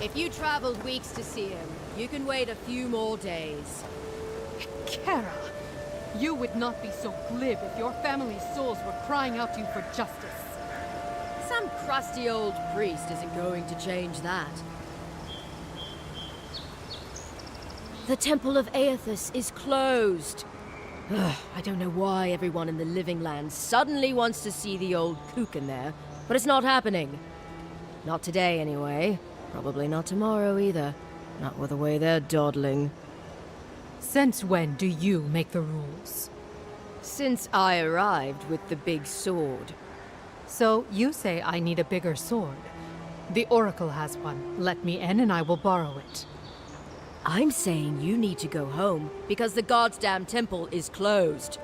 If you traveled weeks to see him, you can wait a few more days. Kara, you would not be so glib if your family's souls were crying out to you for justice. Some crusty old priest isn't going to change that. The Temple of Aethys is closed. Ugh, I don't know why everyone in the Living Land suddenly wants to see the old kook in there, but it's not happening. Not today, anyway. Probably not tomorrow, either. Not with the way they're dawdling. Since when do you make the rules? Since I arrived with the big sword. So you say I need a bigger sword. The Oracle has one. Let me in and I will borrow it. I'm saying you need to go home because the goddamn temple is closed.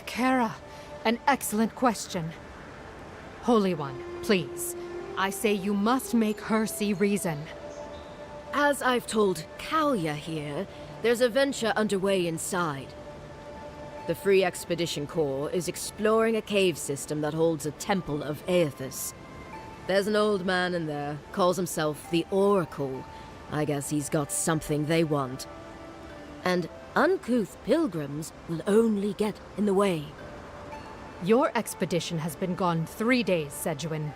Kara, an excellent question. Holy One, please. I say you must make her see reason. As I've told Kalya here, there's a venture underway inside. The Free Expedition Corps is exploring a cave system that holds a temple of Aethys. There's an old man in there, calls himself the Oracle. I guess he's got something they want. And uncouth pilgrims will only get in the way. Your expedition has been gone 3 days, Sejuan.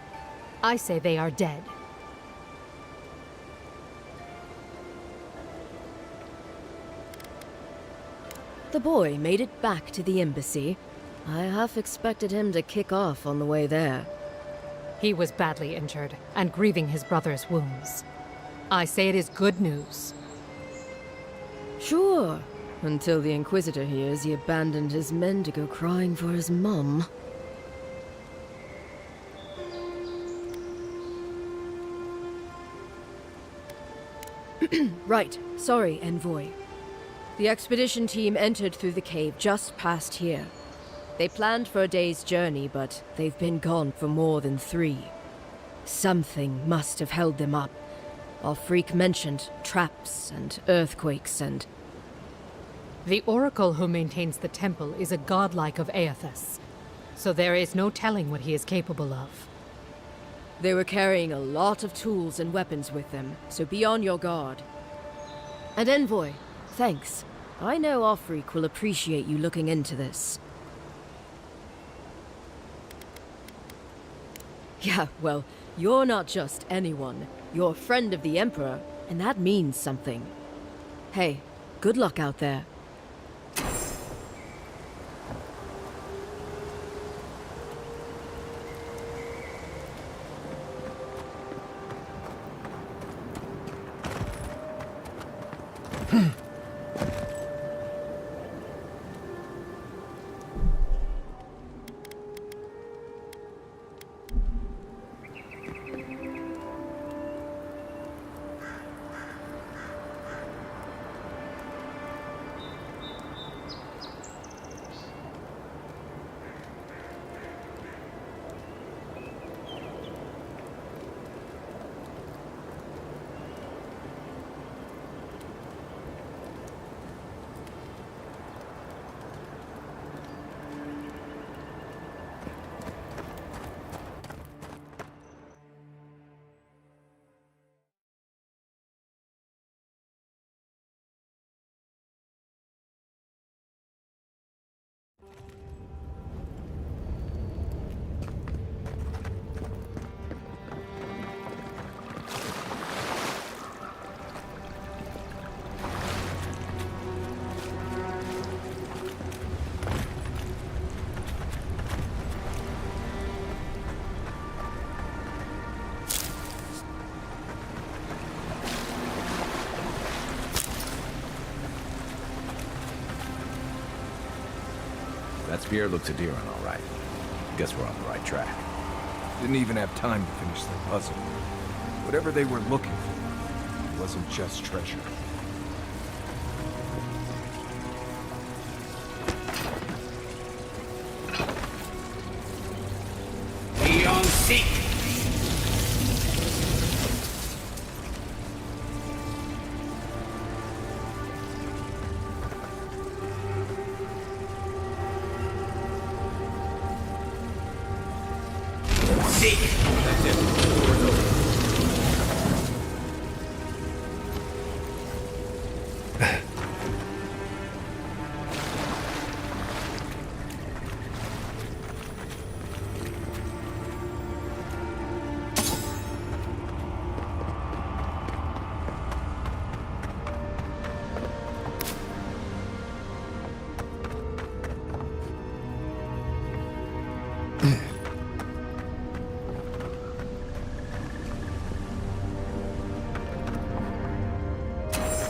I say they are dead. The boy made it back to the embassy. I half expected him to kick off on the way there. He was badly injured and grieving his brother's wounds. I say it is good news. Sure, until the Inquisitor hears he abandoned his men to go crying for his mum. Right, sorry, Envoy. The expedition team entered through the cave just past here. They planned for a day's journey, but they've been gone for more than 3. Something must have held them up. Our freak mentioned traps and earthquakes and... The Oracle who maintains the temple is a godlike of Aethys, so there is no telling what he is capable of. They were carrying a lot of tools and weapons with them, so be on your guard. And Envoy, thanks. I know our freak will appreciate you looking into this. Yeah, well, you're not just anyone. You're a friend of the Emperor, and that means something. Hey, good luck out there. That spear looks Adiran, all right. Guess we're on the right track. Didn't even have time to finish their puzzle. Whatever they were looking for, it wasn't just treasure. Beyond seek! Seek! That's it. Door's open.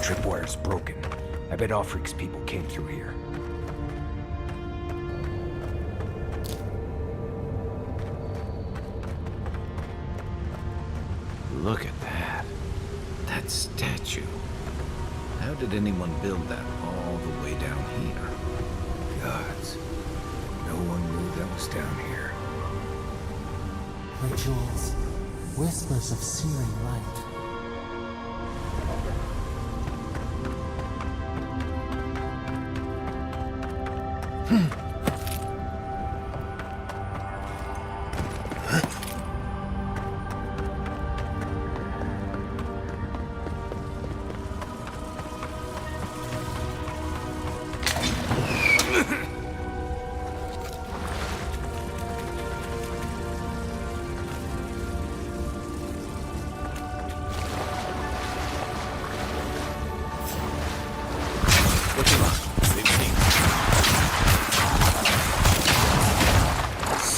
Tripwire's broken. I bet Offreak's people came through here. Look at that. That statue. How did anyone build that all the way down here? Gods. No one knew that was down here. Rituals, whispers of searing light.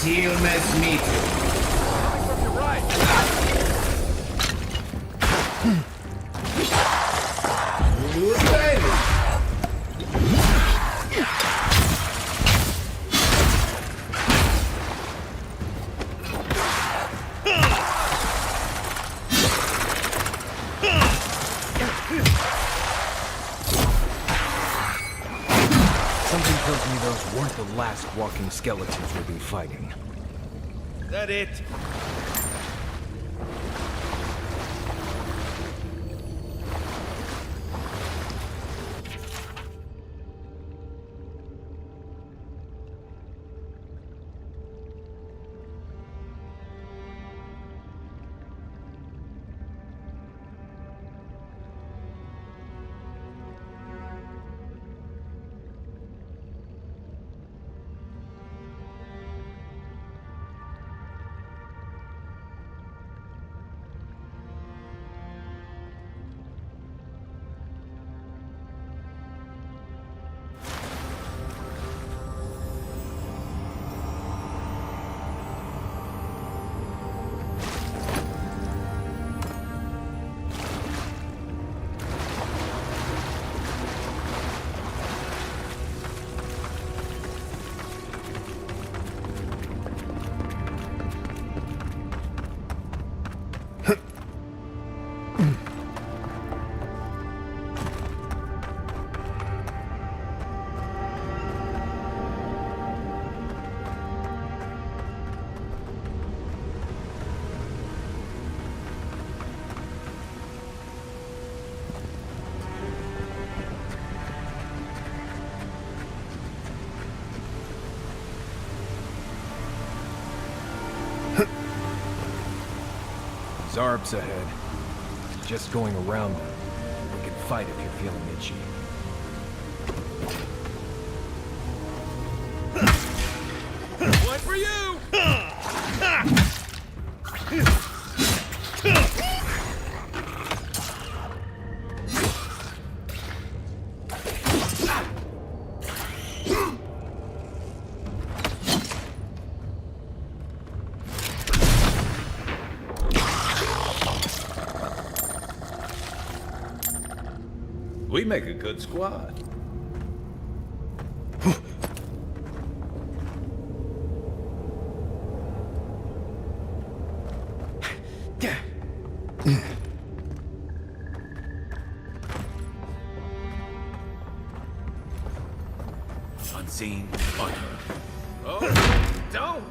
Seal must meet you. Something tells me those weren't the last walking skeletons we'll be fighting. That it? Zarb's ahead. Just going around them. We can fight if you're feeling itchy. One for you! We make a good squad. Unseen, unknown. Oh, don't!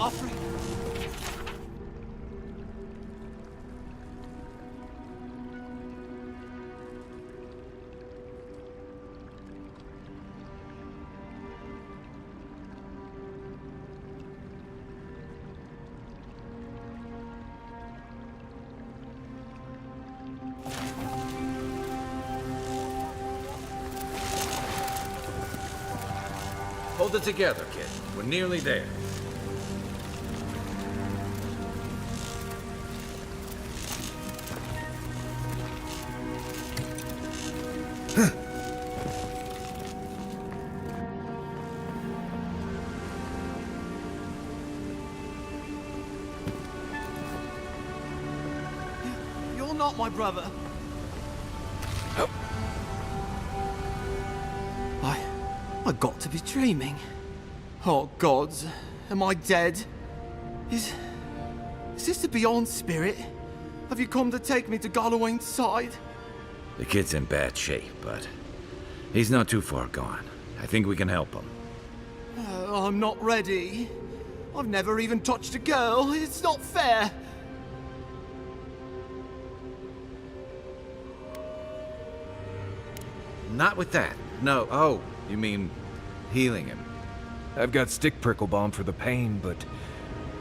offering. Hold it together, kid. We're nearly there. You're not my brother. I got to be dreaming. Oh gods, am I dead? Is this the Beyond Spirit? Have you come to take me to Galloway's side? The kid's in bad shape, but he's not too far gone. I think we can help him. I'm not ready. I've never even touched a girl. It's not fair. Not with that. No. Oh, you mean healing him? I've got stick prickle balm for the pain, but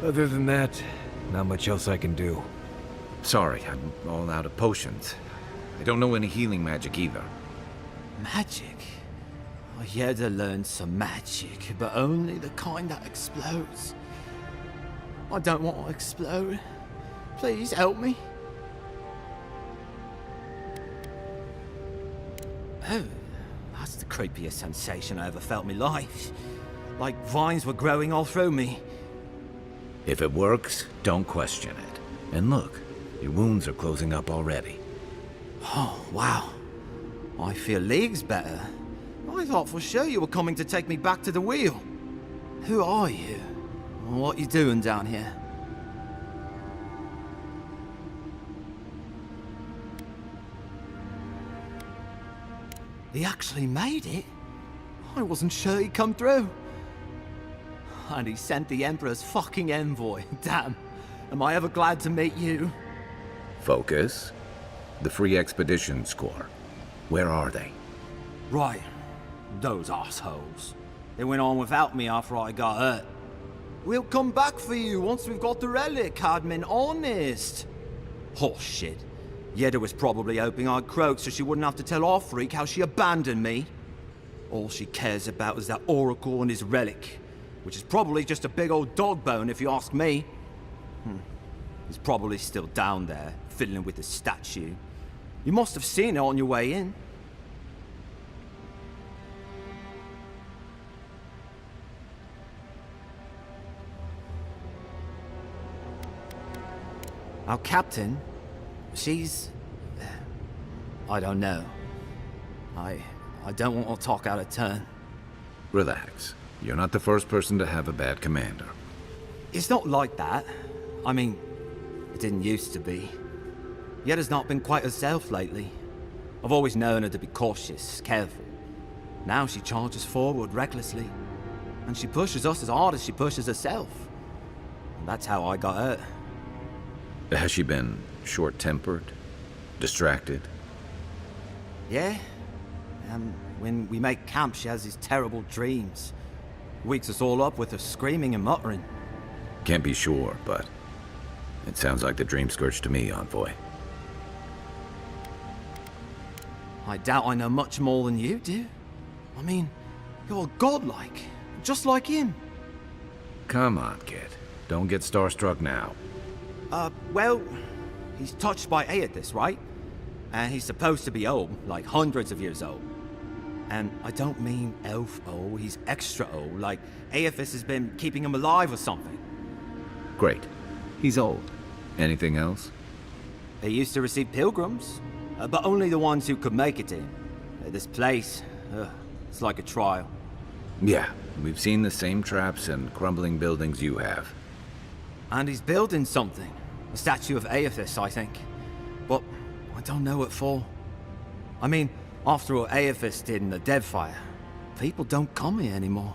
other than that, not much else I can do. Sorry, I'm all out of potions. I don't know any healing magic either. Magic? I had to learn some magic, but only the kind that explodes. I don't want to explode. Please help me. Oh, that's the creepiest sensation I ever felt in my life. Like vines were growing all through me. If it works, don't question it. And look, your wounds are closing up already. Oh, wow. I feel leagues better. I thought for sure you were coming to take me back to the wheel. Who are you? What you doing down here? He actually made it? I wasn't sure he'd come through. And he sent the Emperor's fucking envoy. Damn. Am I ever glad to meet you? Focus. The Free Expeditions Corps. Where are they? Right. Those assholes. They went on without me after I got hurt. We'll come back for you once we've got the relic, Cadman, honest. Horse shit. Yeda was probably hoping I'd croak so she wouldn't have to tell our freak how she abandoned me. All she cares about is that Oracle and his relic, which is probably just a big old dog bone if you ask me. He's probably still down there, fiddling with the statue. You must have seen it on your way in. Our captain, she's... I don't know. I don't want to talk out of turn. Relax. You're not the first person to have a bad commander. It's not like that. I mean, it didn't used to be. Yeda's not been quite herself lately. I've always known her to be cautious, careful. Now she charges forward recklessly. And she pushes us as hard as she pushes herself. And that's how I got hurt. Has she been short-tempered? Distracted? Yeah. When we make camp, she has these terrible dreams. Wakes us all up with her screaming and muttering. Can't be sure, but it sounds like the dream scourge to me, Envoy. I doubt I know much more than you do. I mean, you're godlike, just like him. Come on, kid. Don't get starstruck now. Well, he's touched by Aethys, right? And he's supposed to be old, like hundreds of years old. And I don't mean elf old, he's extra old, like Aethys has been keeping him alive or something. Great. He's old. Anything else? He used to receive pilgrims, but only the ones who could make it to him. This place, it's like a trial. Yeah, we've seen the same traps and crumbling buildings you have. And he's building something. A statue of Aethys, I think. But I don't know what for. I mean, after what Aethys did in the Deadfire, people don't come here anymore.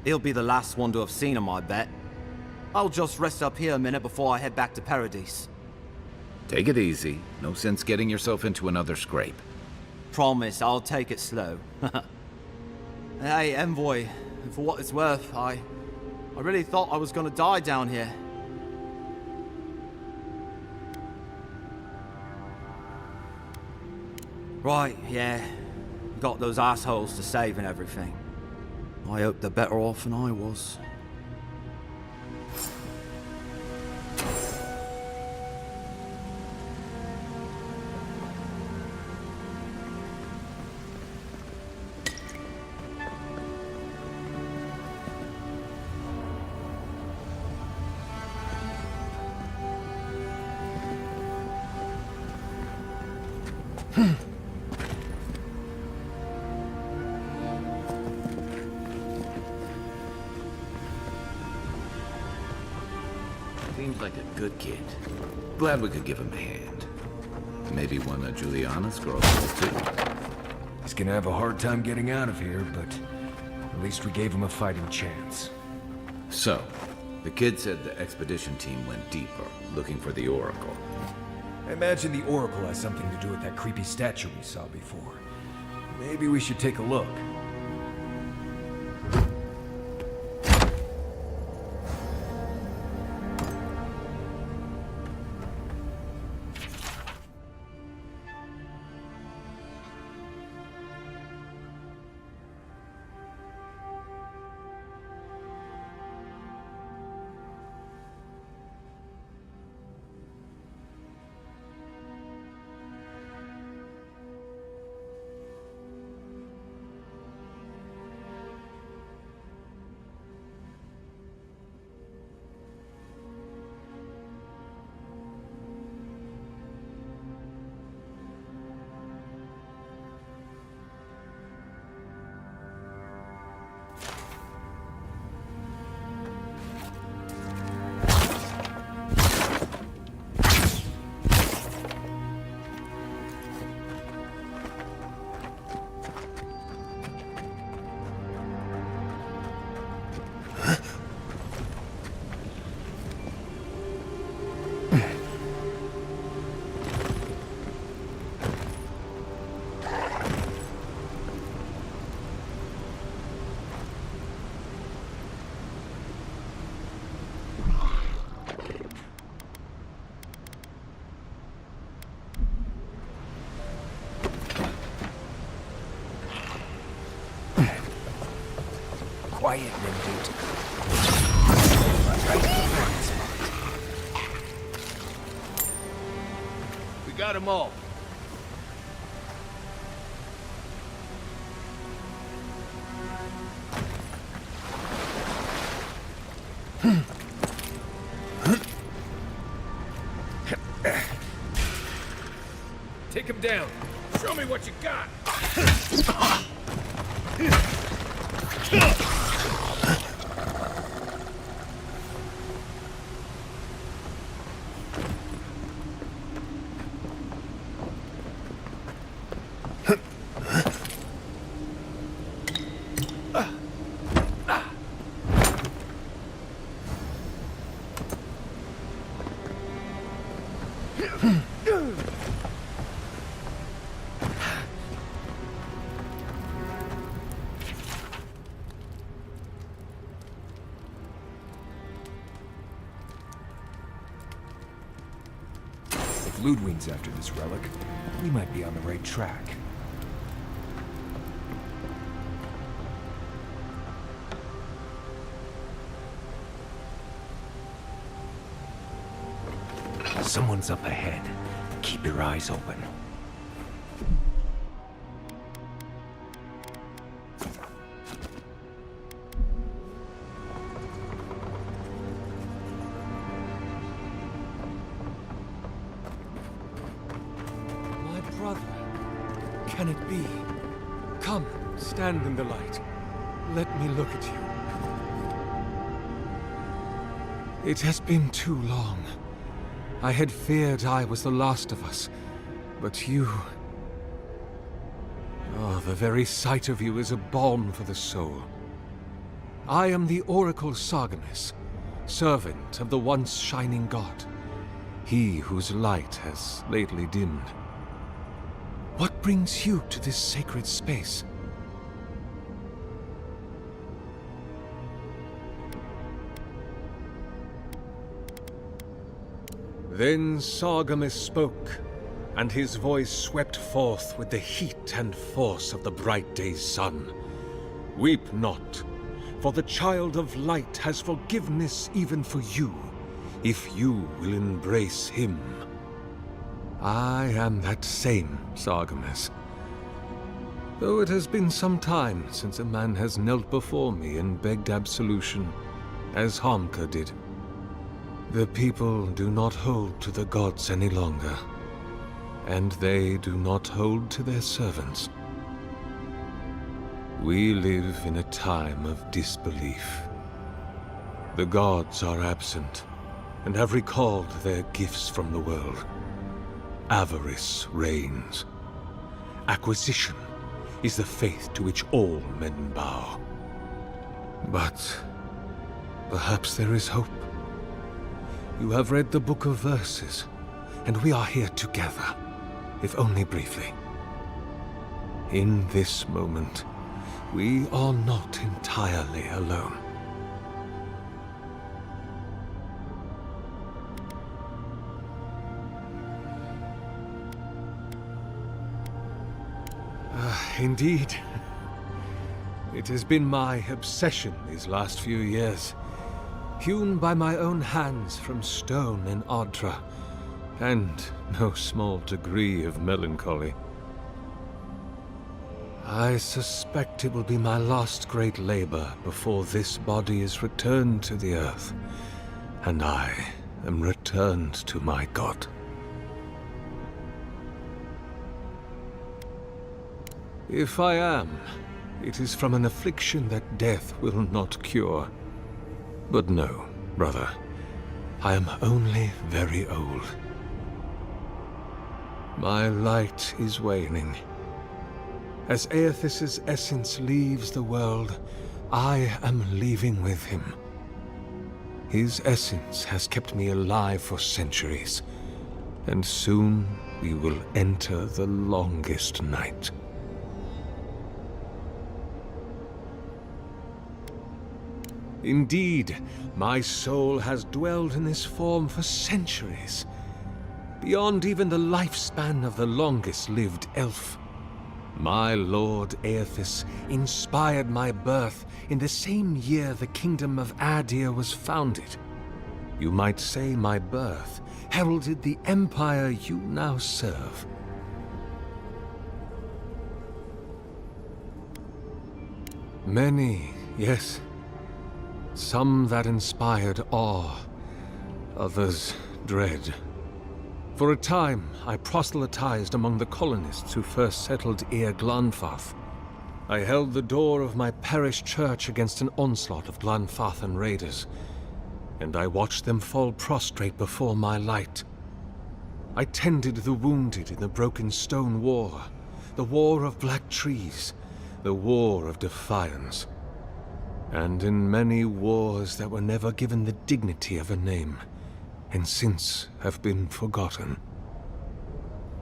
He'll be the last one to have seen him, I bet. I'll just rest up here a minute before I head back to Paradise. Take it easy. No sense getting yourself into another scrape. Promise, I'll take it slow. Hey, Envoy, for what it's worth, I really thought I was gonna die down here. Right, yeah. Got those assholes to save and everything. I hope they're better off than I was. Seems like a good kid. Glad we could give him a hand. Maybe one of Juliana's girls will too. He's gonna have a hard time getting out of here, but at least we gave him a fighting chance. So, the kid said the expedition team went deeper, looking for the Oracle. I imagine the Oracle has something to do with that creepy statue we saw before. Maybe we should take a look. Quiet, Nimrud. We got them all. Take him down. Show me what you got. If Ludwig's after this relic, we might be on the right track. Someone's up ahead. Keep your eyes open. My brother. Can it be? Come, stand in the light. Let me look at you. It has been too long. I had feared I was the last of us, but you... Oh, the very sight of you is a balm for the soul. I am the Oracle Sargamus, servant of the once shining god, he whose light has lately dimmed. What brings you to this sacred space? Then Sargamus spoke, and his voice swept forth with the heat and force of the bright day's sun. Weep not, for the child of light has forgiveness even for you, if you will embrace him. I am that same Sargamus. Though it has been some time since a man has knelt before me and begged absolution, as Hamka did. The people do not hold to the gods any longer, and they do not hold to their servants. We live in a time of disbelief. The gods are absent, and have recalled their gifts from the world. Avarice reigns. Acquisition is the faith to which all men bow. But perhaps there is hope. You have read the Book of Verses, and we are here together, if only briefly. In this moment, we are not entirely alone. Indeed. It has been my obsession these last few years. Hewn by my own hands from stone in Ardra, and no small degree of melancholy. I suspect it will be my last great labor before this body is returned to the earth, and I am returned to my god. If I am, it is from an affliction that death will not cure. But no, brother. I am only very old. My light is waning. As Aethys' essence leaves the world, I am leaving with him. His essence has kept me alive for centuries, and soon we will enter the longest night. Indeed, my soul has dwelled in this form for centuries, beyond even the lifespan of the longest-lived elf. My lord Aethys inspired my birth in the same year the kingdom of Adir was founded. You might say my birth heralded the empire you now serve. Many, yes. Some that inspired awe, others dread. For a time, I proselytized among the colonists who first settled Eir Glanfath. I held the door of my parish church against an onslaught of Glanfathan raiders, and I watched them fall prostrate before my light. I tended the wounded in the Broken Stone War, the War of Black Trees, the War of Defiance. And in many wars that were never given the dignity of a name, and since have been forgotten.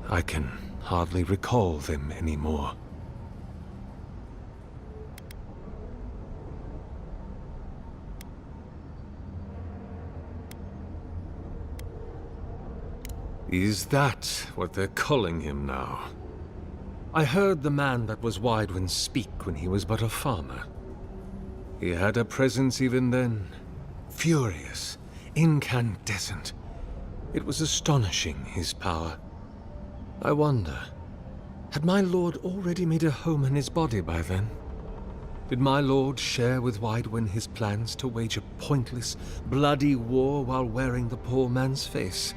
I can hardly recall them anymore. Is that what they're calling him now? I heard the man that was Widewin speak when he was but a farmer. He had a presence even then, furious, incandescent. It was astonishing, his power. I wonder, had my lord already made a home in his body by then? Did my lord share with Widewin his plans to wage a pointless, bloody war while wearing the poor man's face?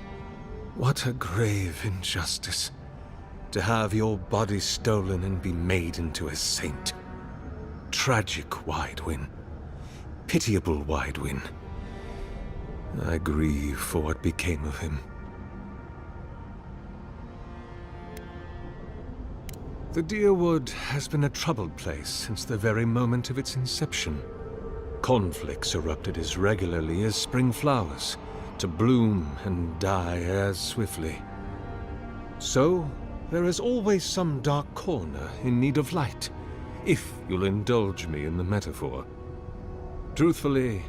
What a grave injustice, to have your body stolen and be made into a saint. Tragic Widewin. Pitiable Widewin. I grieve for what became of him. The Deerwood has been a troubled place since the very moment of its inception. Conflicts erupted as regularly as spring flowers, to bloom and die as swiftly. So, there is always some dark corner in need of light, if you'll indulge me in the metaphor. Truthfully,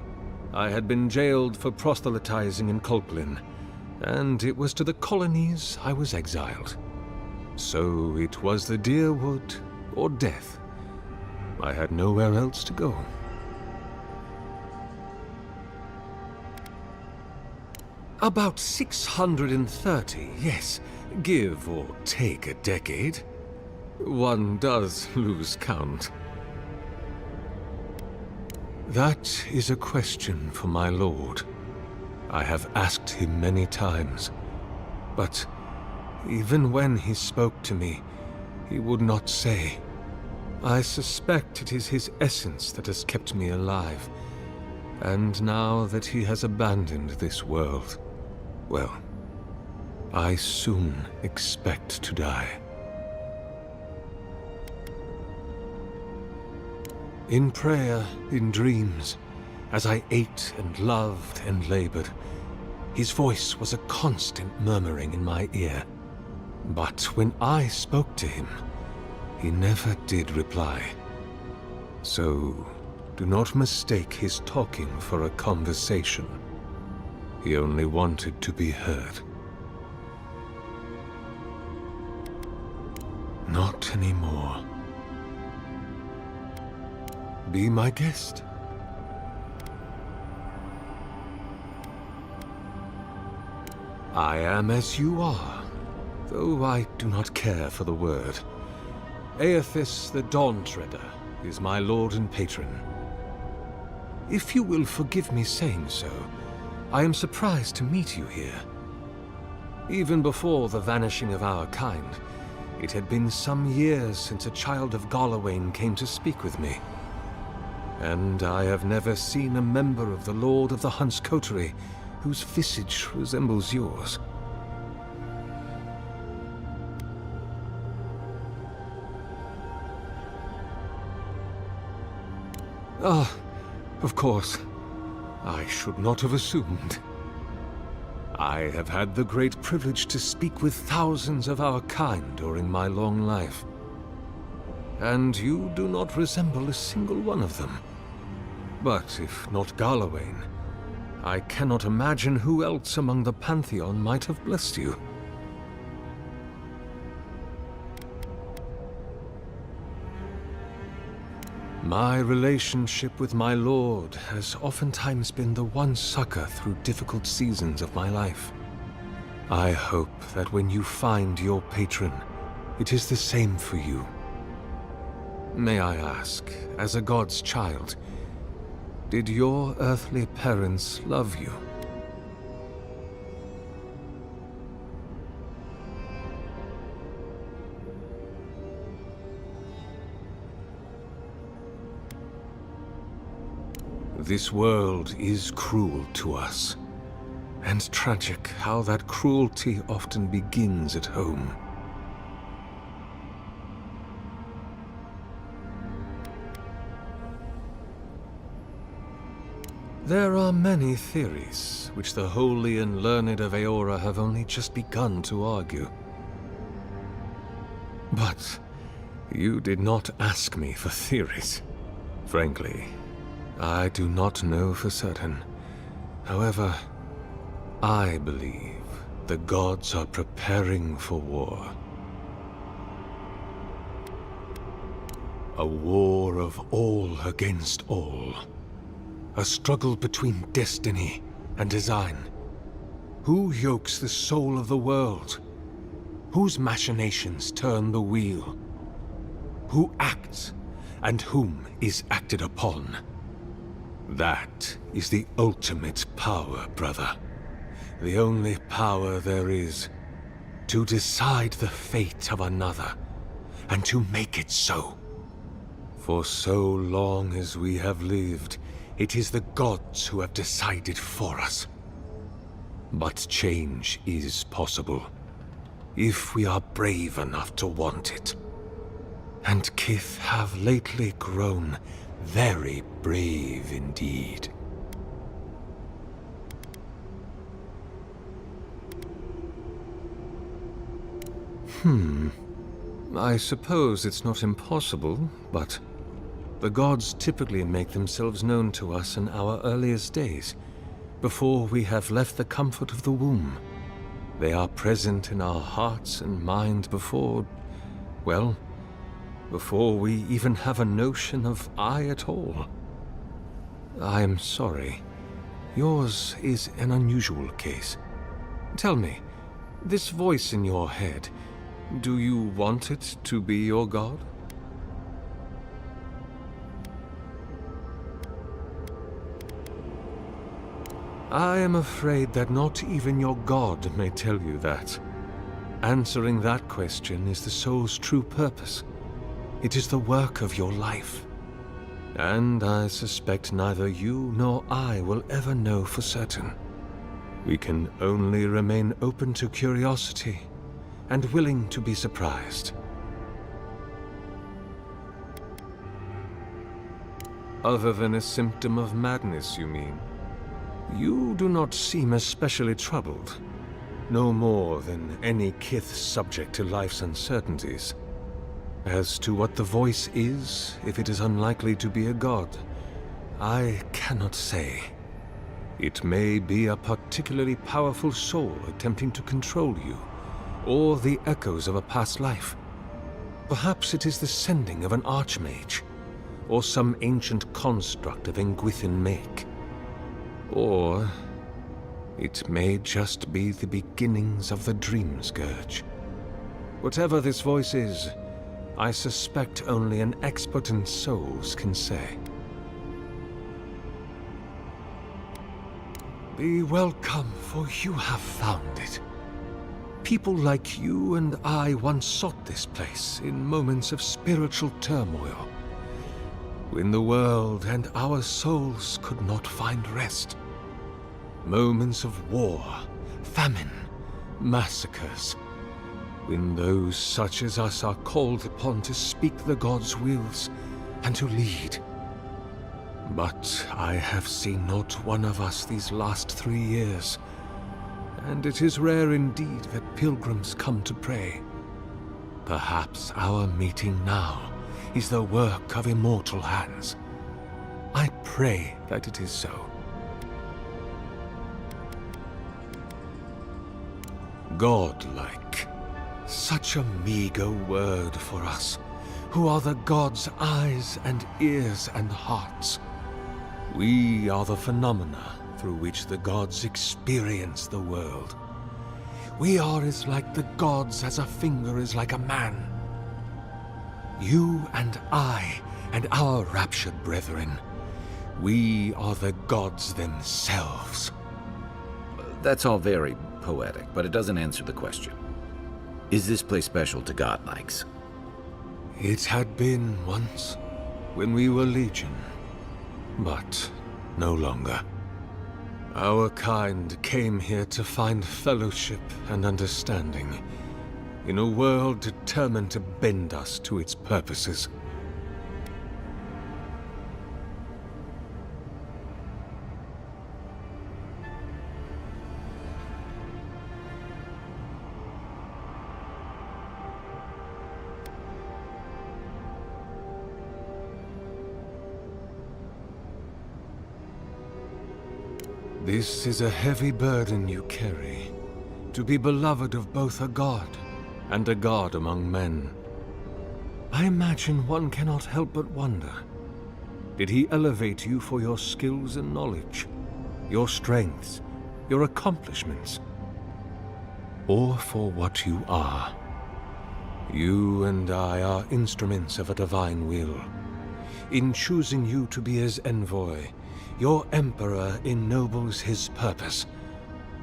I had been jailed for proselytizing in Culplin, and it was to the colonies I was exiled. So it was the Deerwood or death. I had nowhere else to go. About 630, yes, give or take a decade. One does lose count. That is a question for my lord. I have asked him many times, but even when he spoke to me, he would not say. I suspect it is his essence that has kept me alive, and now that he has abandoned this world, well, I soon expect to die. In prayer, in dreams, as I ate and loved and labored, his voice was a constant murmuring in my ear. But when I spoke to him, he never did reply. So, do not mistake his talking for a conversation. He only wanted to be heard. Not anymore. Be my guest. I am as you are, though I do not care for the word. Aethys the Dawn-Treader is my lord and patron. If you will forgive me saying so, I am surprised to meet you here. Even before the vanishing of our kind, it had been some years since a child of Garlawain came to speak with me. And I have never seen a member of the Lord of the Hunt's coterie whose visage resembles yours. Ah, of course. I should not have assumed. I have had the great privilege to speak with thousands of our kind during my long life. And you do not resemble a single one of them. But if not Garlawain, I cannot imagine who else among the Pantheon might have blessed you. My relationship with my lord has oftentimes been the one succor through difficult seasons of my life. I hope that when you find your patron, it is the same for you. May I ask, as a god's child, did your earthly parents love you? This world is cruel to us, and tragic how that cruelty often begins at home. There are many theories, which the holy and learned of Eora have only just begun to argue. But you did not ask me for theories. Frankly, I do not know for certain. However, I believe the gods are preparing for war. A war of all against all. A struggle between destiny and design. Who yokes the soul of the world? Whose machinations turn the wheel? Who acts, and whom is acted upon? That is the ultimate power, brother. The only power there is. To decide the fate of another, and to make it so. For so long as we have lived, it is the gods who have decided for us. But change is possible, if we are brave enough to want it. And Kith have lately grown Very brave indeed. I suppose it's not impossible, but the gods typically make themselves known to us in our earliest days, before we have left the comfort of the womb. They are present in our hearts and mind before, well, before we even have a notion of I at all. I am sorry. Yours is an unusual case. Tell me, this voice in your head, do you want it to be your god? I am afraid that not even your god may tell you that. Answering that question is the soul's true purpose. It is the work of your life. And I suspect neither you nor I will ever know for certain. We can only remain open to curiosity and willing to be surprised. Other than a symptom of madness, you mean? You do not seem especially troubled. No more than any kith subject to life's uncertainties. As to what the voice is, if it is unlikely to be a god, I cannot say. It may be a particularly powerful soul attempting to control you, or the echoes of a past life. Perhaps it is the sending of an archmage, or some ancient construct of Engwithan make. Or it may just be the beginnings of the Dream Scourge. Whatever this voice is, I suspect only an expert in souls can say. Be welcome, for you have found it. People like you and I once sought this place in moments of spiritual turmoil, when the world and our souls could not find rest. Moments of war, famine, massacres, when those such as us are called upon to speak the gods' wills and to lead. But I have seen not one of us these last 3 years, and it is rare indeed that pilgrims come to pray. Perhaps our meeting now is the work of immortal hands. I pray that it is so. Godlike. Such a meager word for us, who are the gods' eyes and ears and hearts. We are the phenomena through which the gods experience the world. We are as like the gods as a finger is like a man. You and I, and our raptured brethren, we are the gods themselves. That's all very poetic, but it doesn't answer the question. Is this place special to godlikes? It had been once, when we were legion, but no longer. Our kind came here to find fellowship and understanding, in a world determined to bend us to its purposes. This is a heavy burden you carry, to be beloved of both a god and a god among men. I imagine one cannot help but wonder, did he elevate you for your skills and knowledge, your strengths, your accomplishments, or for what you are? You and I are instruments of a divine will. In choosing you to be his envoy, your Emperor ennobles his purpose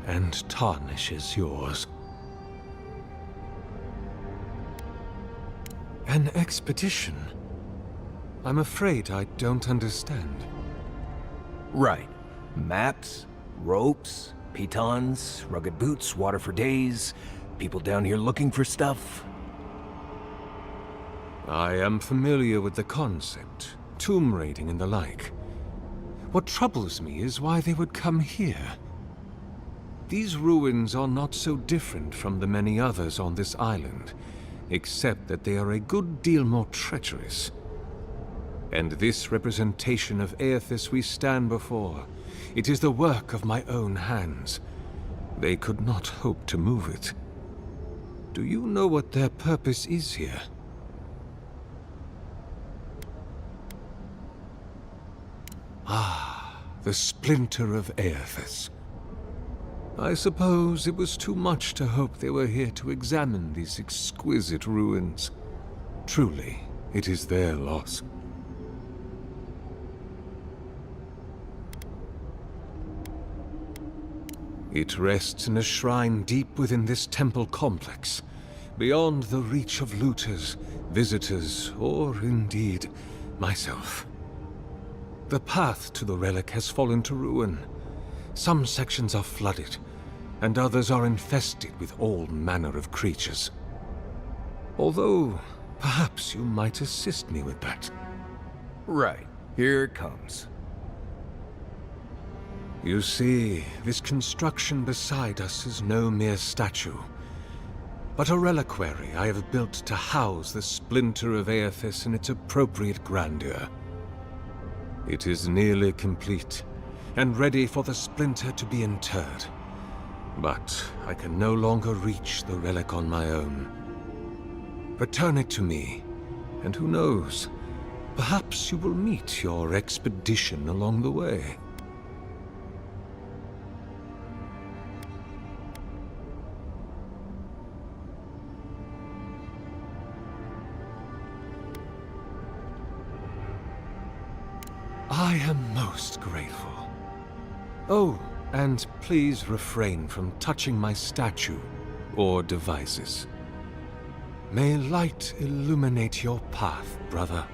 and tarnishes yours. An expedition? I'm afraid I don't understand. Right. Maps, ropes, pitons, rugged boots, water for days, people down here looking for stuff. I am familiar with the concept. tomb raiding and the like. What troubles me is why they would come here. These ruins are not so different from the many others on this island, except that they are a good deal more treacherous. And this representation of Aethys we stand before, it is the work of my own hands. They could not hope to move it. Do you know what their purpose is here? Ah, the splinter of Aethys. I suppose it was too much to hope they were here to examine these exquisite ruins. Truly, it is their loss. It rests in a shrine deep within this temple complex, beyond the reach of looters, visitors, or indeed, myself. The path to the relic has fallen to ruin. Some sections are flooded, and others are infested with all manner of creatures. Although, perhaps you might assist me with that. Right. Here it comes. You see, this construction beside us is no mere statue, but a reliquary I have built to house the splinter of Aethys in its appropriate grandeur. It is nearly complete, and ready for the splinter to be interred. But I can no longer reach the relic on my own. Return it to me, and who knows, perhaps you will meet your expedition along the way. I am most grateful. Oh, and please refrain from touching my statue or devices. May light illuminate your path, brother.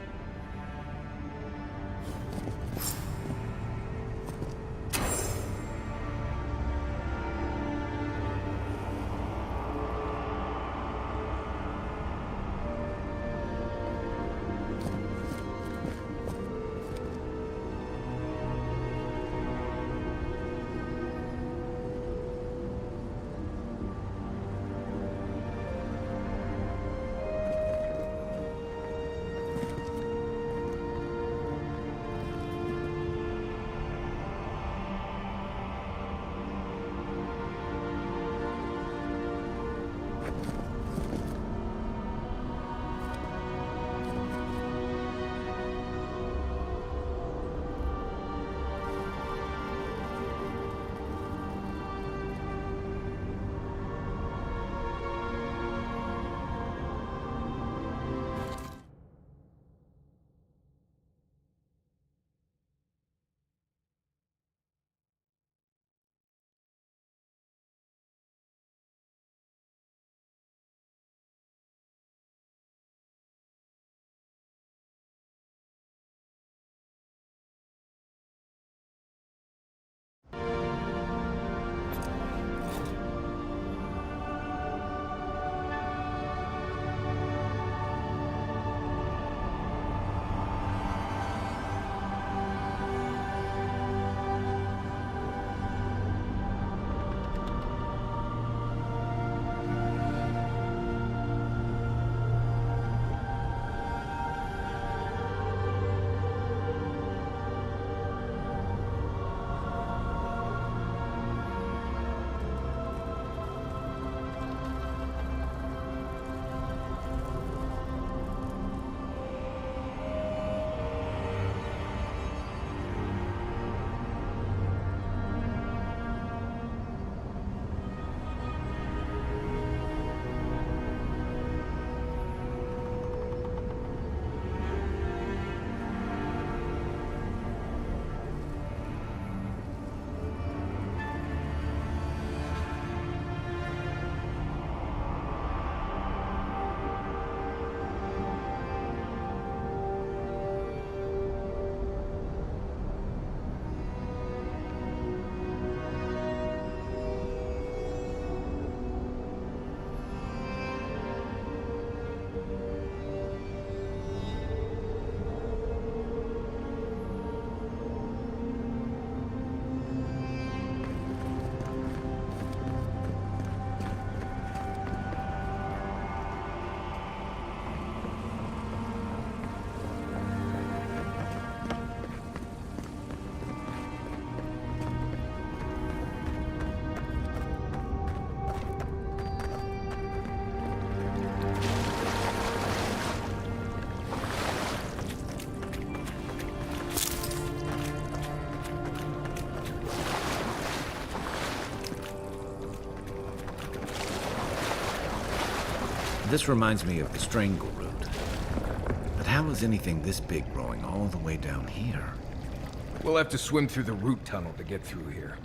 This reminds me of the strangle root. But how is anything this big growing all the way down here? We'll have to swim through the root tunnel to get through here.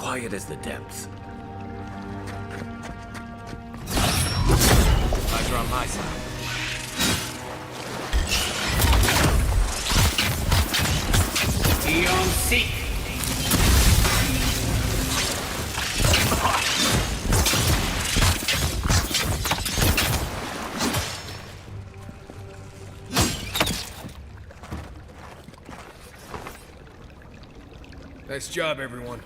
quiet as the depths. Eyes are on my side. Eon Seek! Nice job, everyone.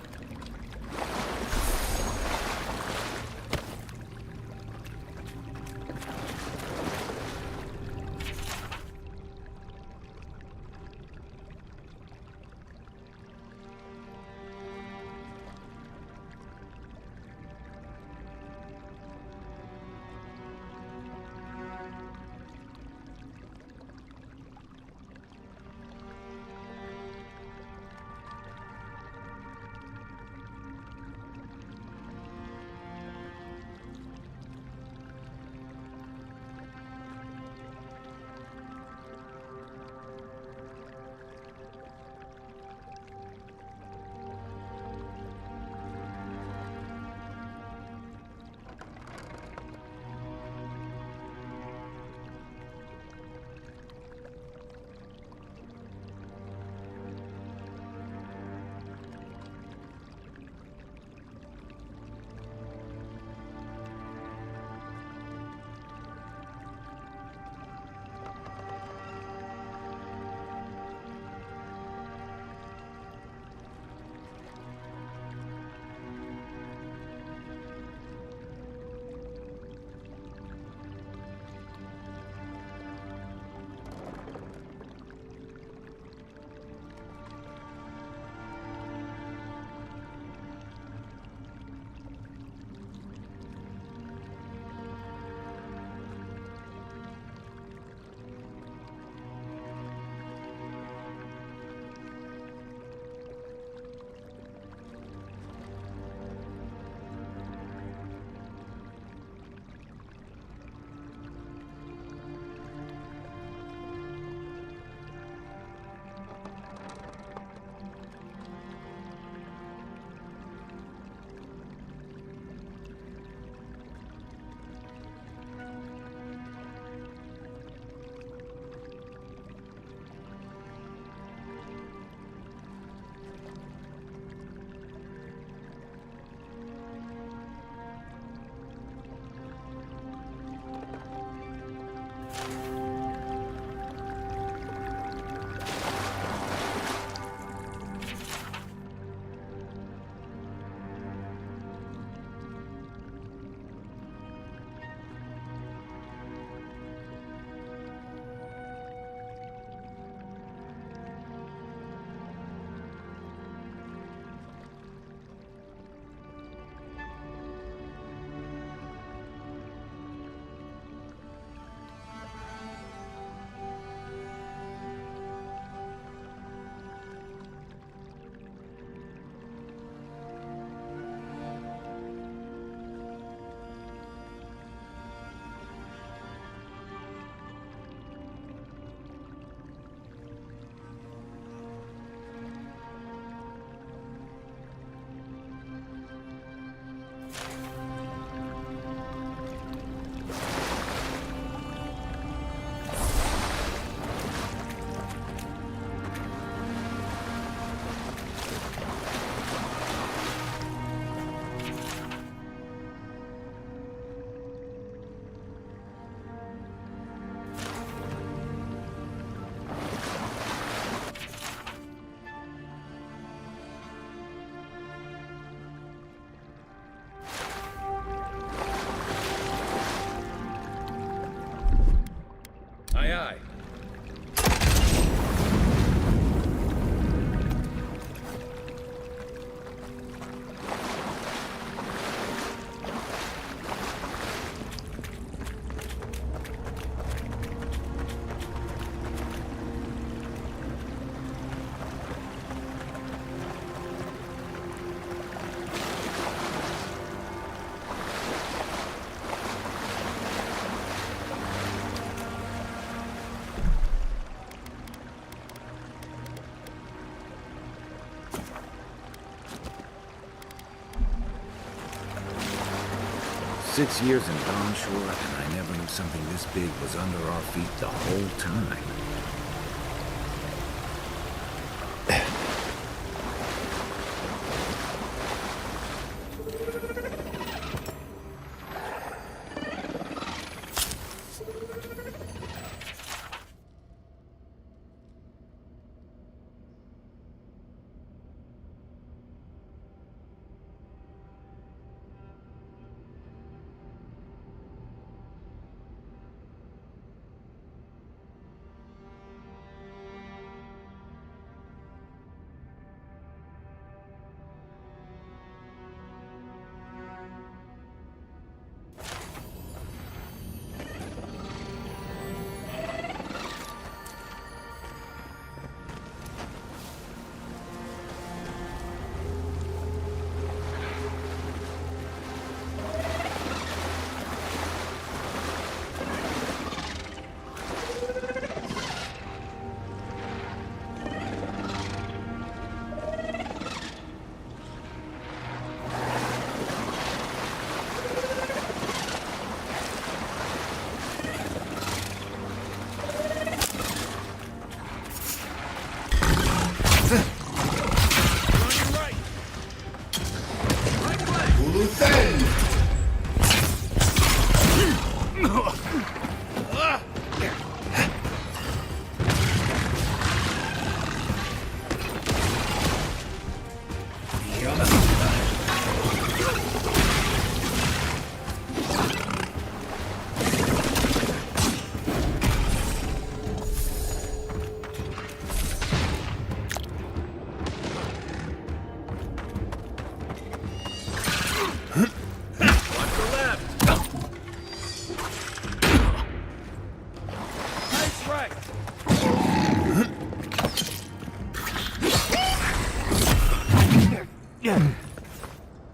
6 years in Dawnshore, and I never knew something this big was under our feet the whole time.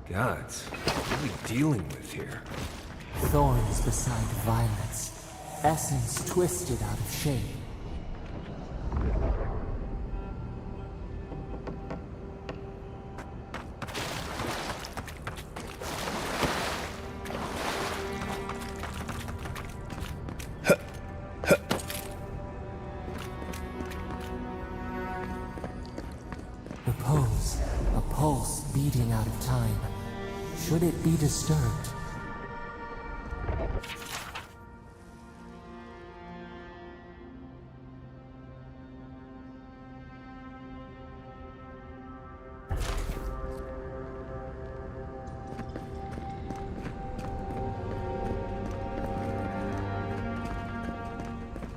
Gods, what are we dealing with here? Thorns beside violets. Essence twisted out of shape. Repose, a pulse beating out of time. Should it be disturbed?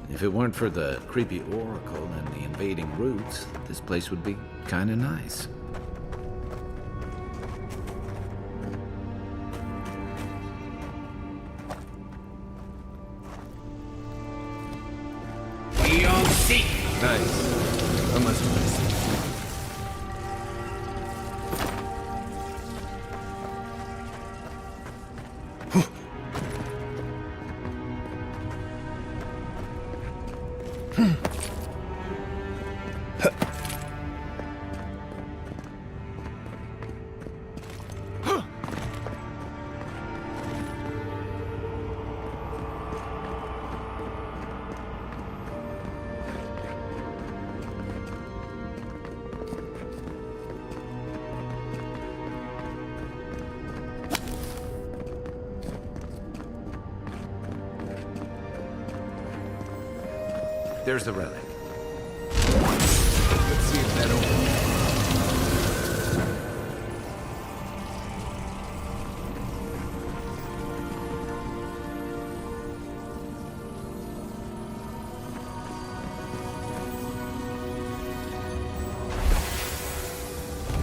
If it weren't for the creepy oracle and the invading roots, this place would be kinda nice. Nice. Unless There's the relic. let's see if that opens.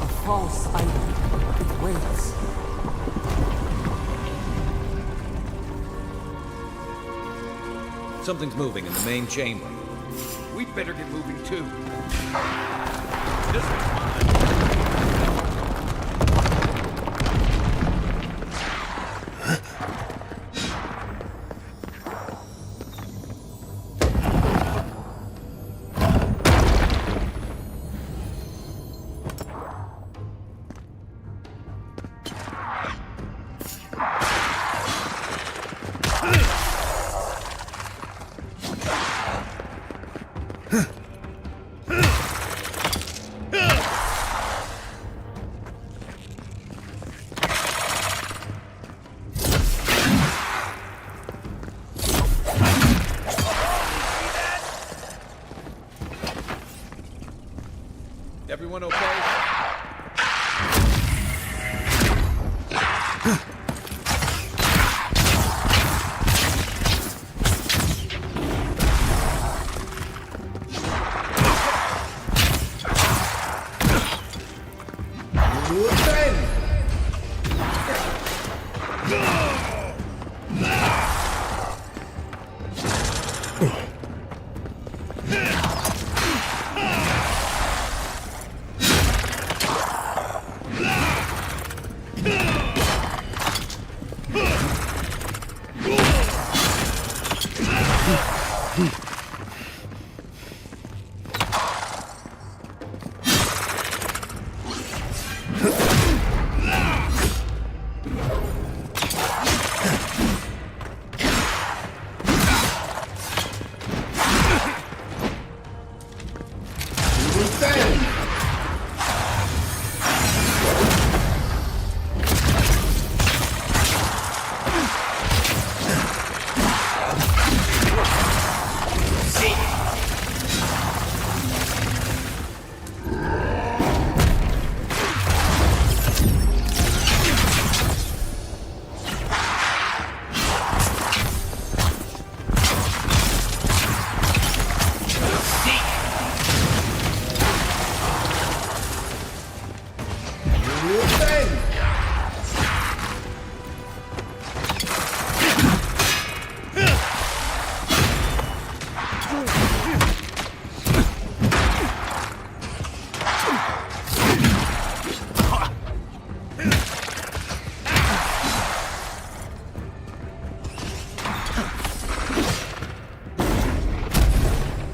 A false item. It waits. Something's moving in the main chamber. We'd better get moving too.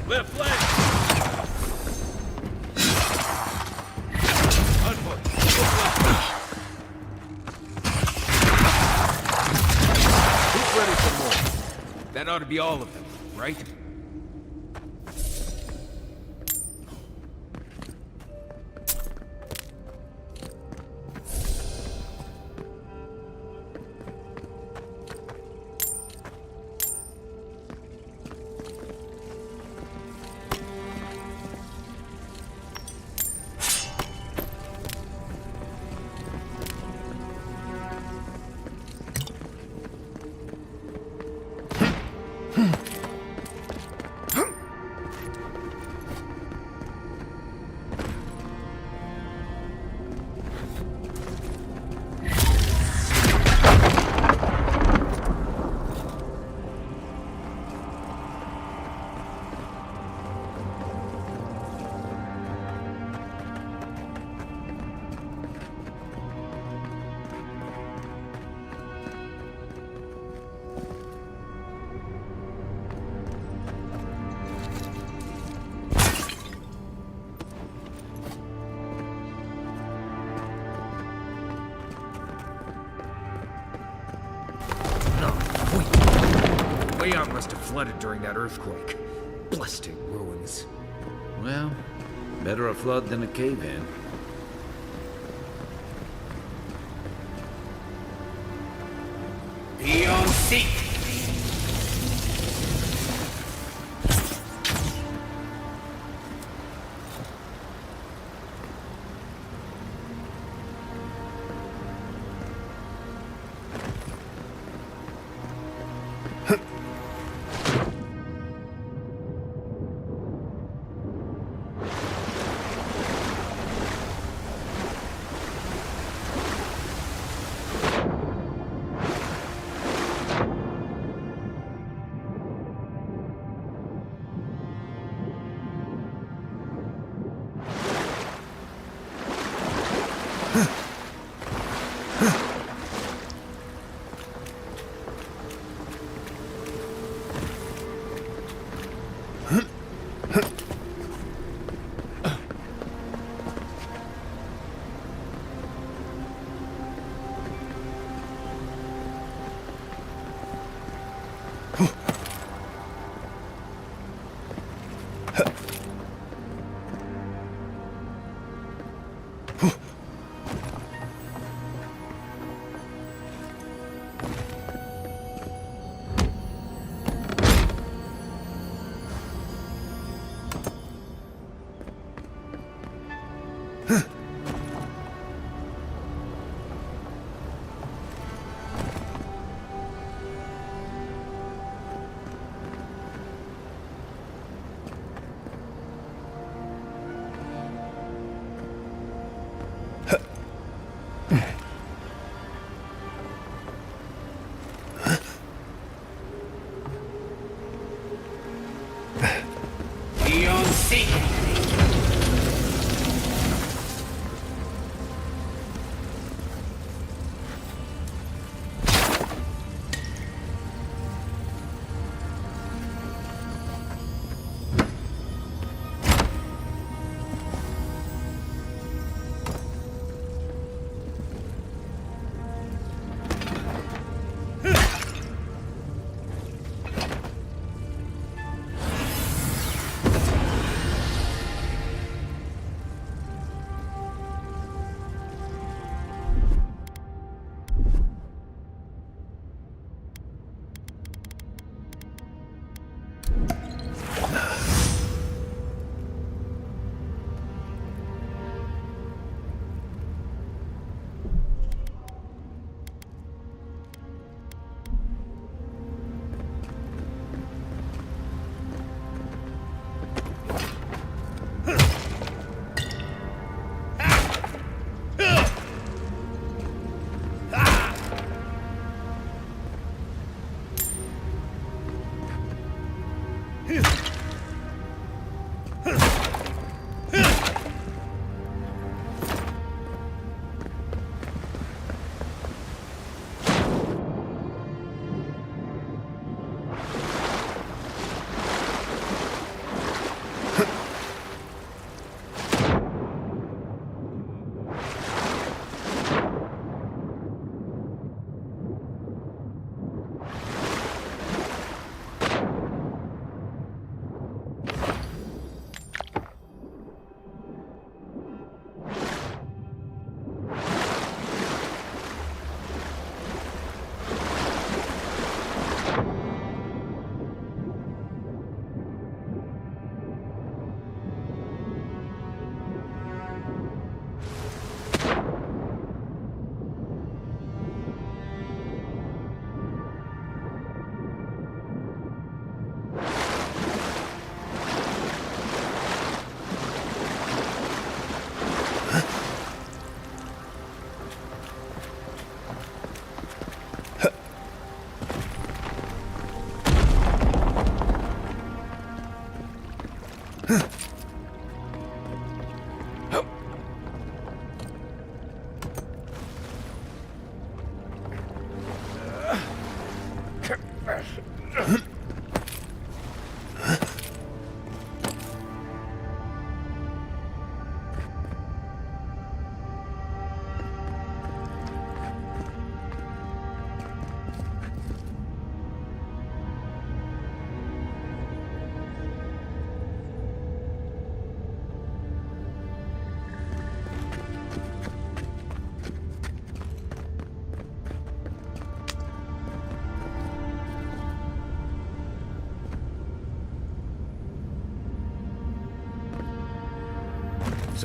Left leg! Unhook! Who's ready for more? That ought to be all of them, right? Layout must have flooded during that earthquake. Blasted ruins. Well, better a flood than a cave-in. Be on seek!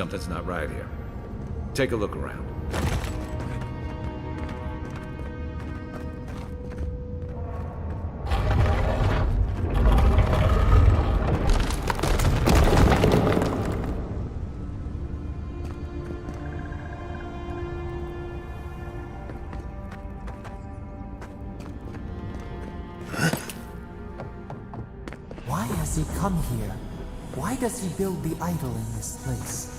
Something's not right here. Take a look around. Why has he come here? Why does he build the idol in this place?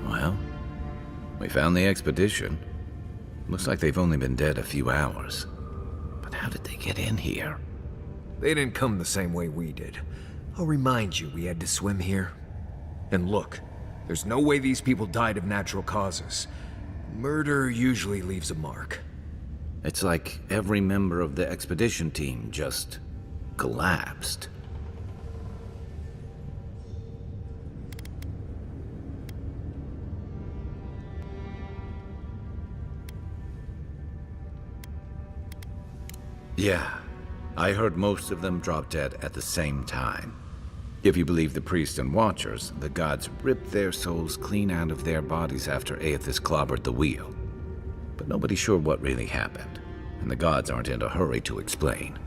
Well, we found the expedition. Looks like they've only been dead a few hours. But how did they get in here? They didn't come the same way we did. I'll remind you we had to swim here. And look, there's no way these people died of natural causes. Murder usually leaves a mark. It's like every member of the expedition team just collapsed. Yeah, I heard most of them drop dead at the same time. If you believe the priests and watchers, the gods ripped their souls clean out of their bodies after Aethys clobbered the wheel. But nobody's sure what really happened, and the gods aren't in a hurry to explain.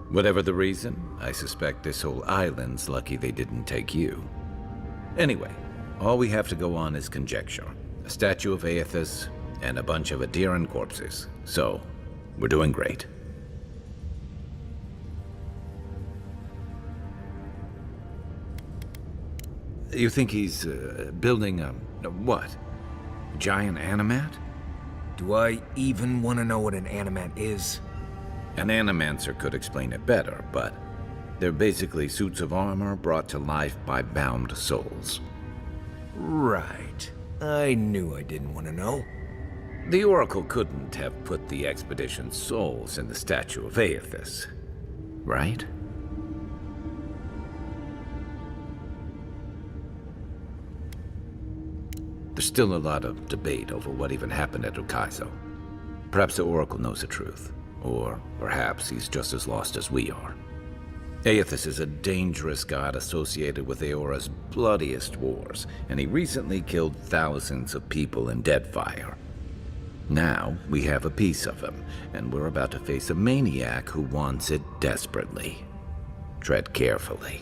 Whatever the reason, I suspect this whole island's lucky they didn't take you. Anyway, all we have to go on is conjecture. A statue of Aethys, and a bunch of Adiran corpses. So, we're doing great. You think he's building a what? Giant animat? Do I even want to know what an animat is? An animancer could explain it better, but they're basically suits of armor brought to life by bound souls. Right. I knew I didn't want to know. The Oracle couldn't have put the expedition's souls in the statue of Aethys, right? There's still a lot of debate over what even happened at Ukaizo. Perhaps the Oracle knows the truth, Or perhaps he's just as lost as we are. Aethys is a dangerous god associated with Eora's bloodiest wars, and he recently killed thousands of people in Deadfire. Now, we have a piece of him, and we're about to face a maniac who wants it desperately. Tread carefully.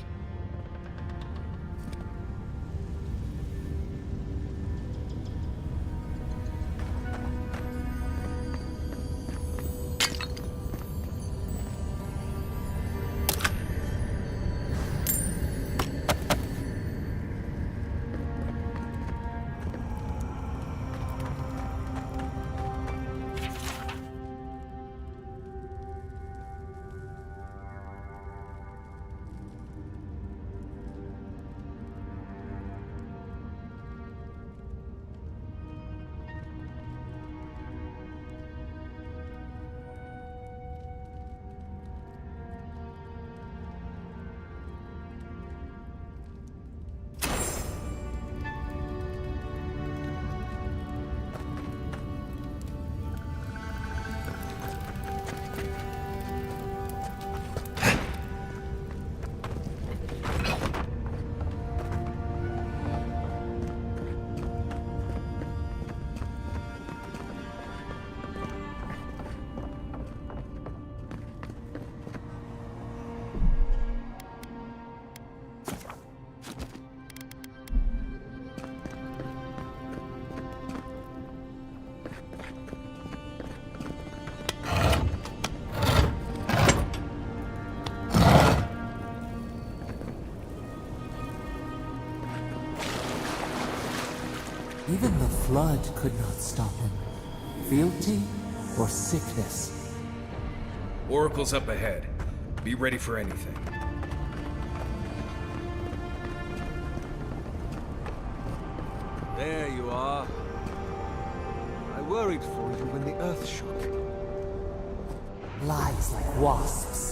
Even the flood could not stop him. Fealty or sickness. Oracle's up ahead. Be ready for anything. There you are. I worried for you when the earth shook. Lies like wasps.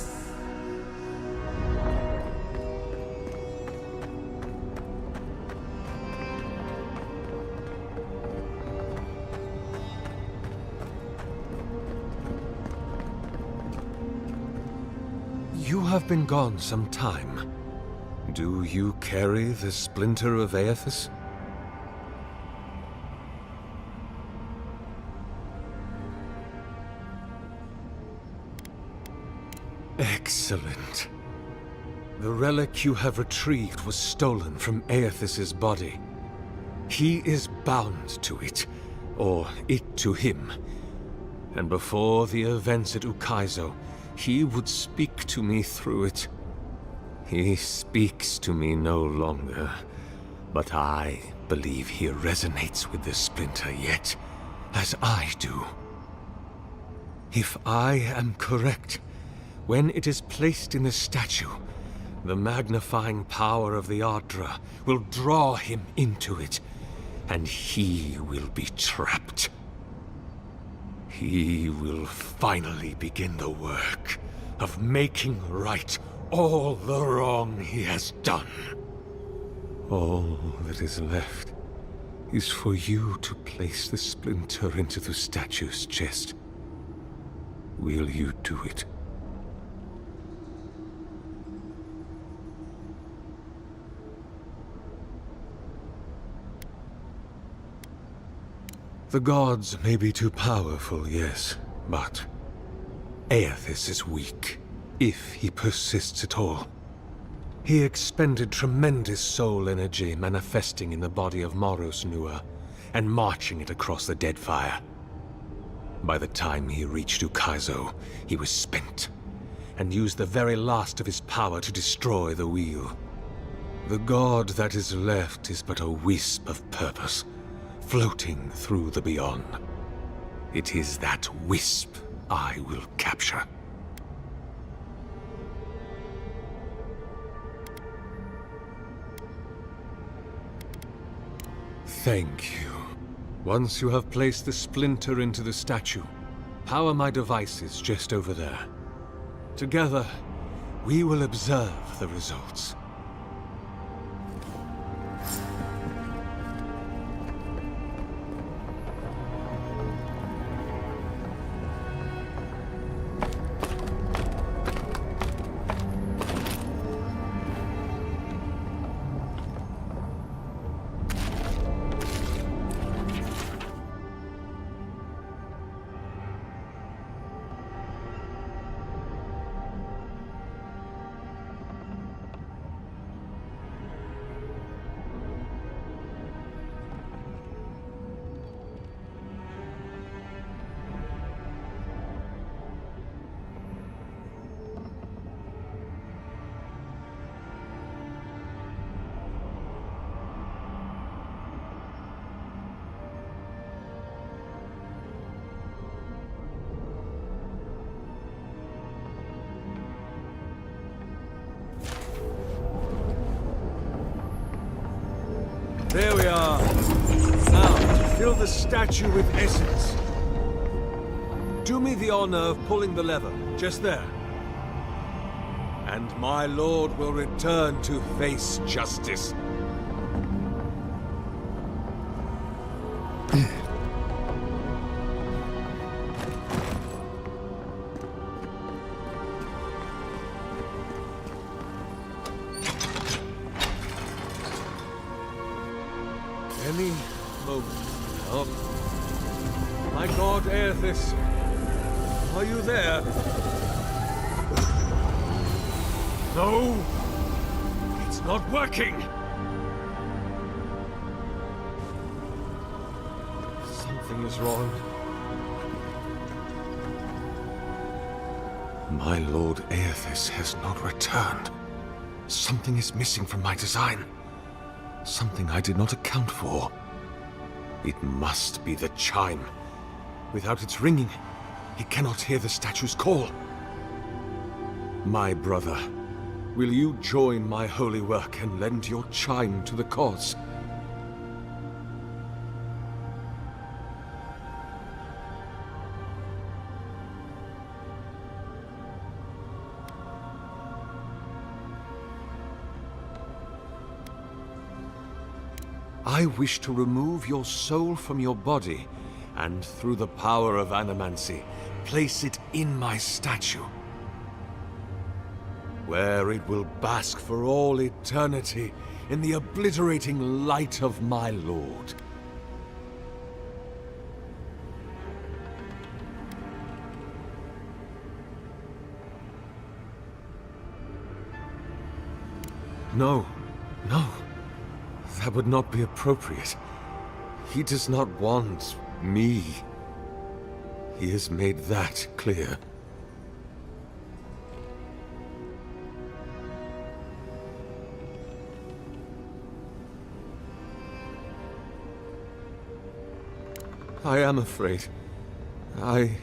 You have been gone some time. Do you carry the splinter of Aethys? Excellent. The relic you have retrieved was stolen from Aethys' body. He is bound to it, or it to him. And before the events at Ukaizo, he would speak to me through it. He speaks to me no longer, but I believe he resonates with the splinter yet, as I do. If I am correct, when it is placed in the statue, the magnifying power of the Ardra will draw him into it, and he will be trapped. He will finally begin the work of making right all the wrong he has done. All that is left is for you to place the splinter into the statue's chest. Will you do it? The gods may be too powerful, yes, but Aethys is weak, if he persists at all. He expended tremendous soul energy manifesting in the body of Moros Nua and marching it across the Deadfire. By the time he reached Ukaizo, he was spent, and used the very last of his power to destroy the wheel. The god that is left is but a wisp of purpose, floating through the beyond. It is that wisp I will capture. Thank you. Once you have placed the splinter into the statue, power my devices just over there. Together, we will observe the results. There we are. Now, to fill the statue with essence. Do me the honor of pulling the lever, just there. And my lord will return to face justice. Any moment now. My god, Aethys, are you there? No! It's not working! Something is wrong. My lord Aethys has not returned. Something is missing from my design. Something I did not account for. It must be the chime. Without its ringing, he cannot hear the statue's call. My brother, will you join my holy work and lend your chime to the cause? I wish to remove your soul from your body, and through the power of animancy, place it in my statue, where it will bask for all eternity in the obliterating light of my lord. No, no. That would not be appropriate. He does not want me. He has made that clear. I am afraid. I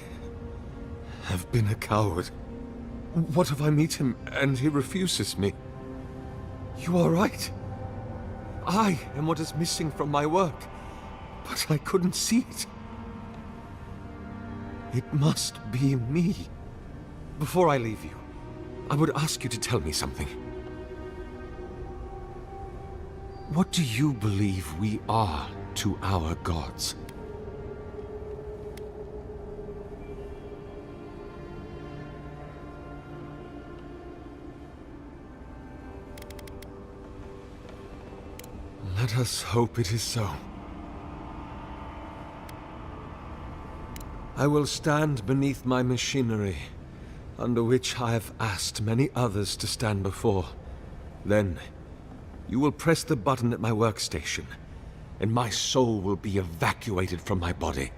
have been a coward. What if I meet him and he refuses me? You are right. I am what is missing from my work, but I couldn't see it. It must be me. Before I leave you, I would ask you to tell me something. What do you believe we are to our gods? Let us hope it is so. I will stand beneath my machinery, under which I have asked many others to stand before. Then, you will press the button at my workstation, and my soul will be evacuated from my body.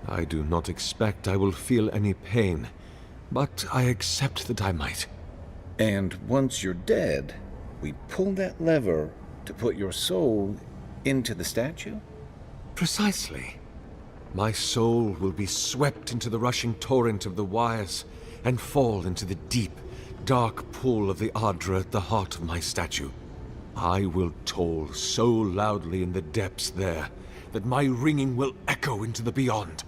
I do not expect I will feel any pain, but I accept that I might. And once you're dead, we pull that lever to put your soul into the statue? Precisely. My soul will be swept into the rushing torrent of the wires and fall into the deep, dark pool of the Ardra at the heart of my statue. I will toll so loudly in the depths there that my ringing will echo into the beyond.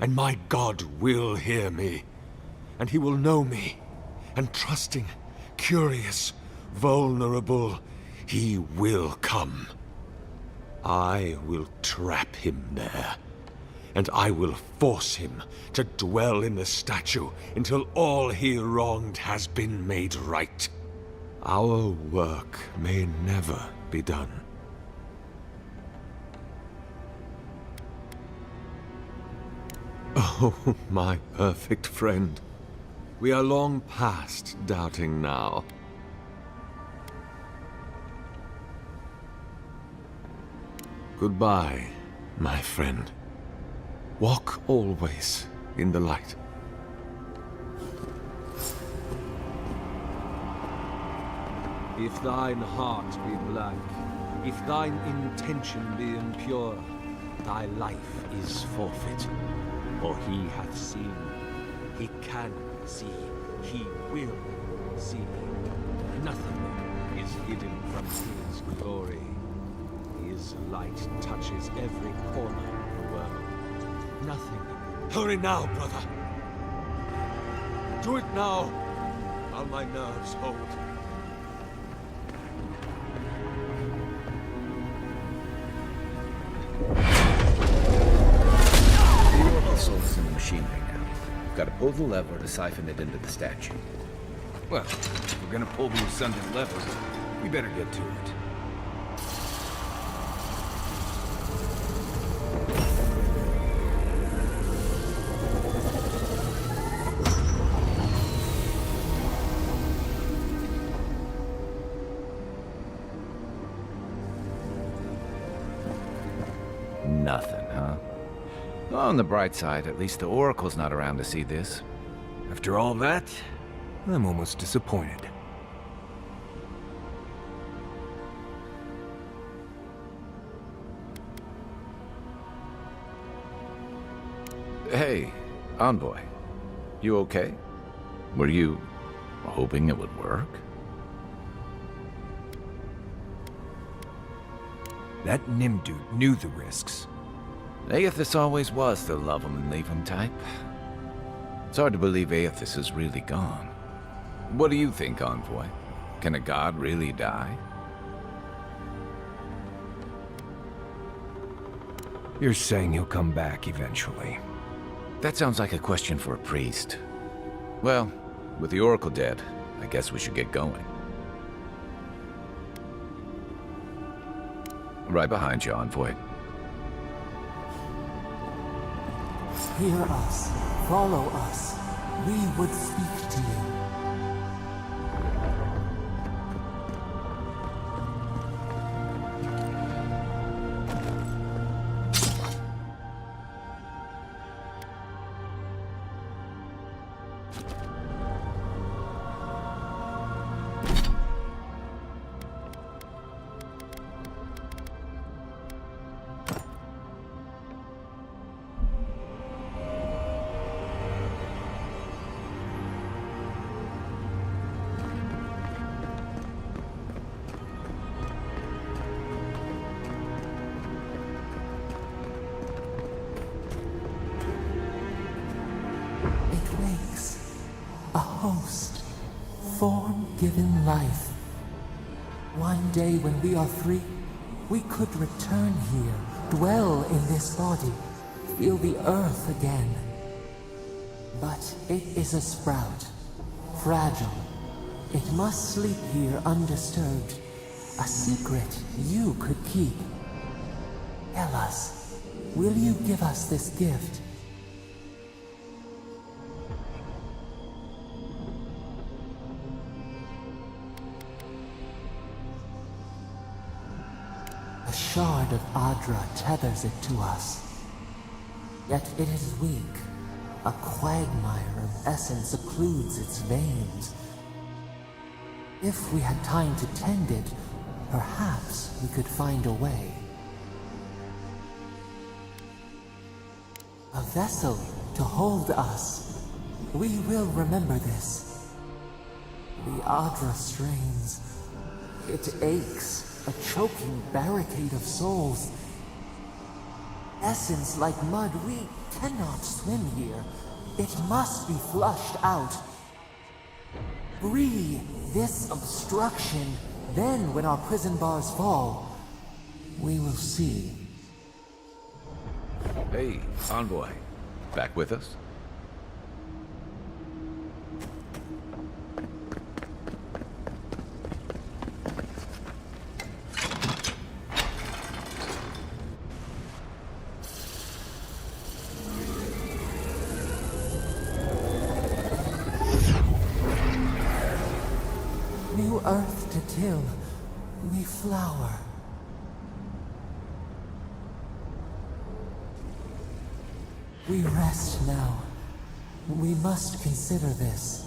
And my God will hear me. And he will know me. And trusting, curious, vulnerable, he will come. I will trap him there, and I will force him to dwell in the statue until all he wronged has been made right. Our work may never be done. Oh, my perfect friend. We are long past doubting now. Goodbye, my friend. Walk always in the light. If thine heart be black, if thine intention be impure, thy life is forfeit. For he hath seen, he can see, he will see. Nothing is hidden from his glory. He is God's light touches every corner of the world. Nothing. Hurry now, brother. Do it now, while my nerves hold. The Oracle soul is in the machinery now. We've got to pull the lever to siphon it into the statue. Well, if we're gonna pull the ascendant lever, we better get to it. Nothing, huh? On the bright side, at least the Oracle's not around to see this. After all that, I'm almost disappointed. Hey, Envoy. You okay? Were you hoping it would work? That Nim dude knew the risks. Aethys always was the love 'em and leave 'em type. It's hard to believe Aethys is really gone. What do you think, Envoy? Can a god really die? You're saying he'll come back eventually. That sounds like a question for a priest. Well, with the Oracle dead, I guess we should get going. Right behind you, Envoy. Hear us. Follow us. We would speak to you. It wakes. A host. Form-given life. One day when we are free, we could return here, dwell in this body, feel the earth again. But it is a sprout. Fragile. It must sleep here undisturbed. A secret you could keep. Tell us, will you give us this gift? A shard of Adra tethers it to us. Yet it is weak. A quagmire of essence occludes its veins. If we had time to tend it, perhaps we could find a way. A vessel to hold us. We will remember this. The Adra strains. It aches. A choking barricade of souls. Essence like mud, we cannot swim here. It must be flushed out. Free this obstruction. Then, when our prison bars fall, we will see. Hey, Envoy. Back with us? New earth to till, we flower. We rest now. We must consider this.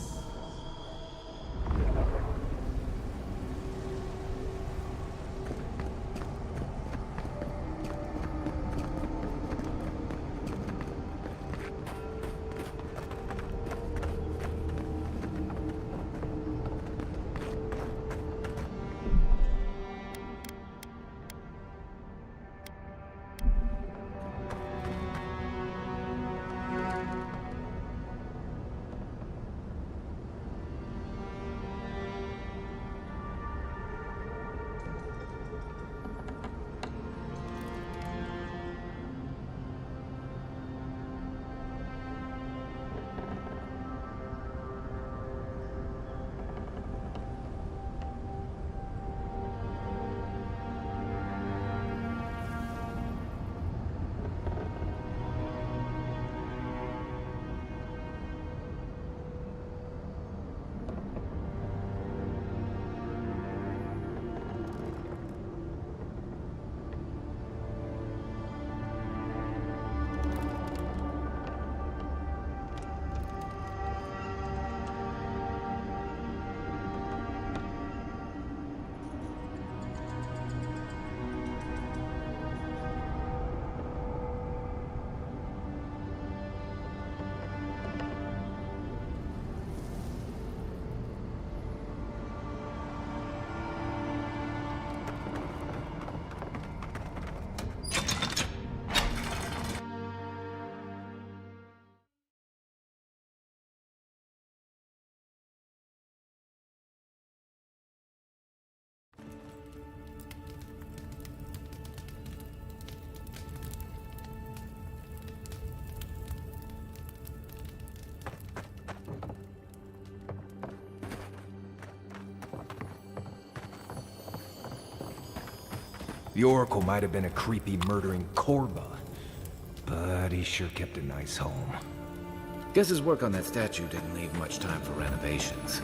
The Oracle might have been a creepy, murdering Korba, but he sure kept a nice home. Guess his work on that statue didn't leave much time for renovations.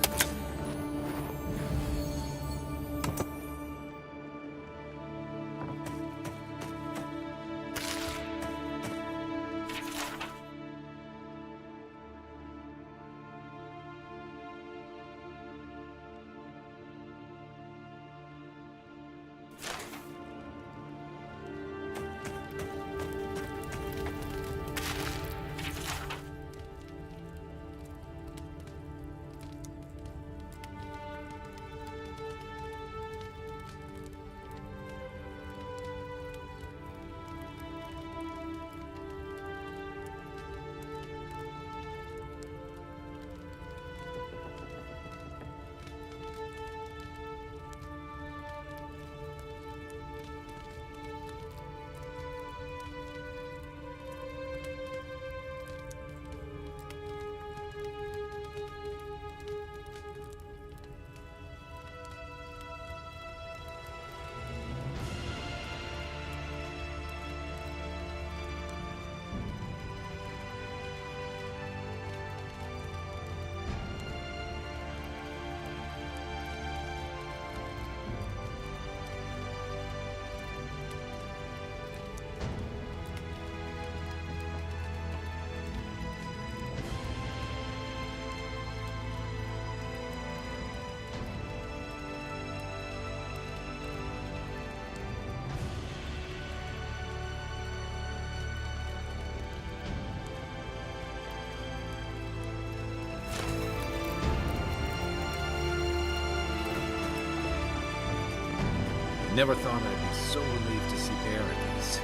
Never thought I'd be so relieved to see Arrakis.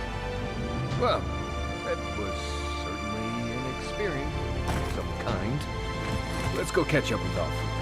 Well, that was certainly an experience of some kind. Let's go catch up with Alfred.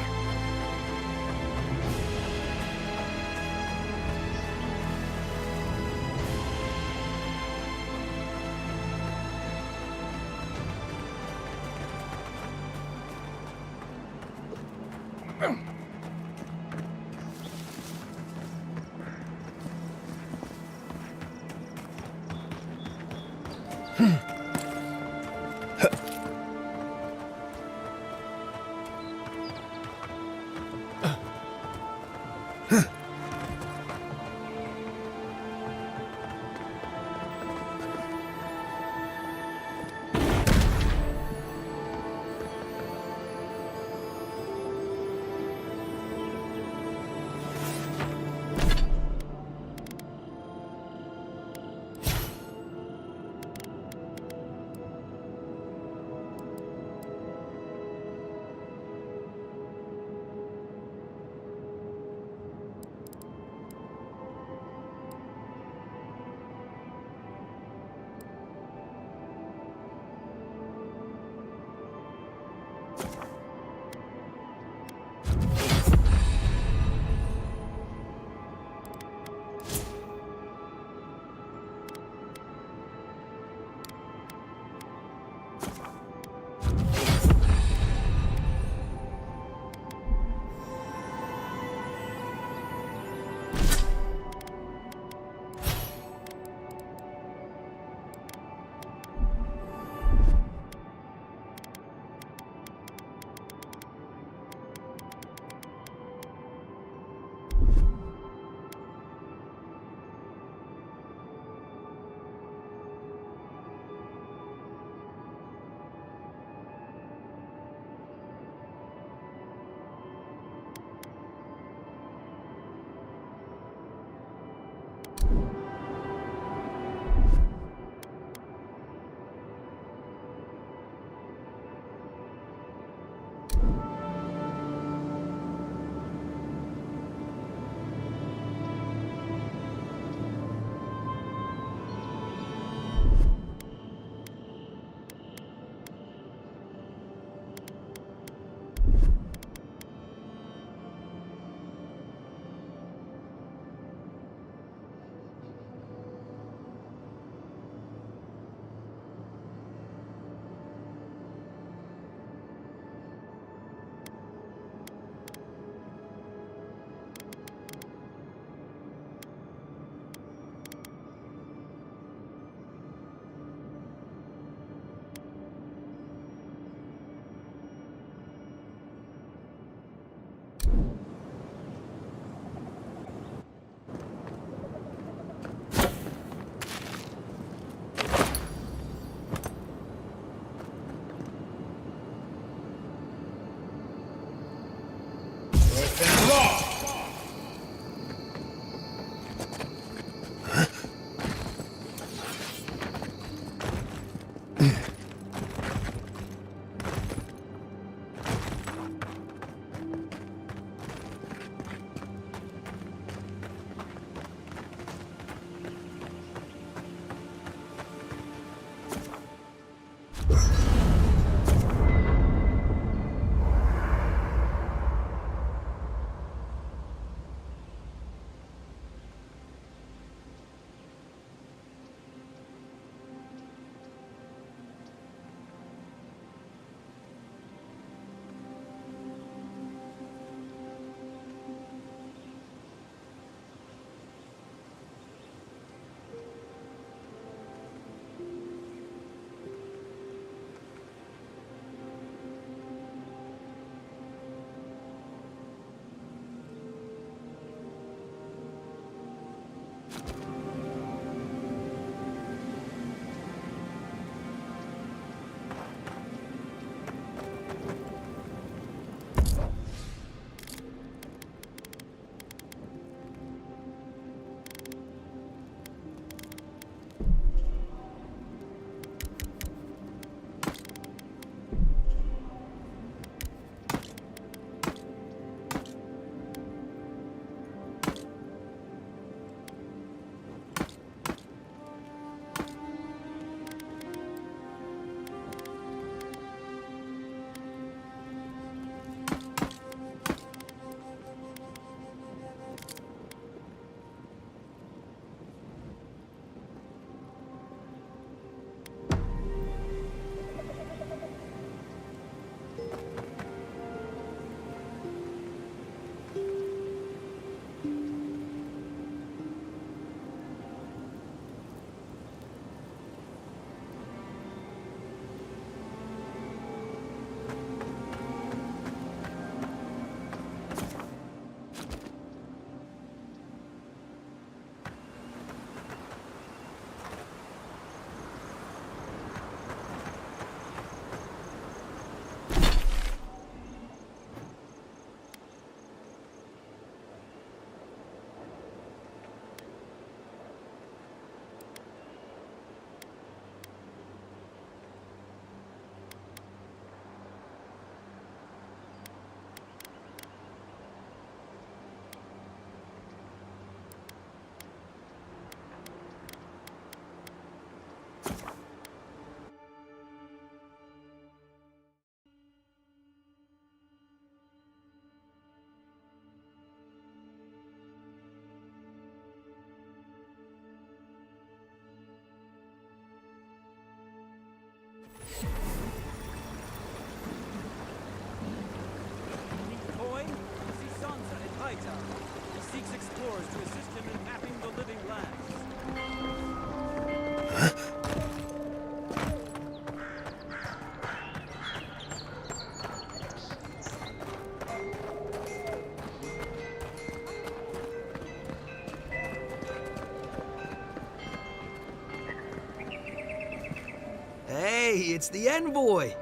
Hey, it's the envoy!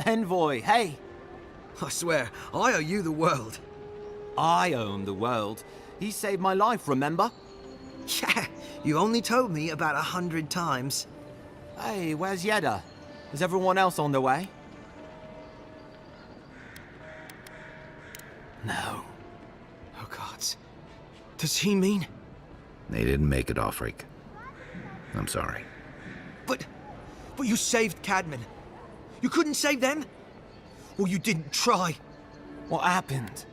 Envoy, hey! I swear, I owe you the world. I own the world. He saved my life, remember? Yeah, you only told me about 100 times. Hey, where's Yeda? Is everyone else on their way? No. Oh, gods. Does he mean... They didn't make it, Offreak. I'm sorry. But you saved Cadman. You couldn't save them? Or you didn't try? What happened?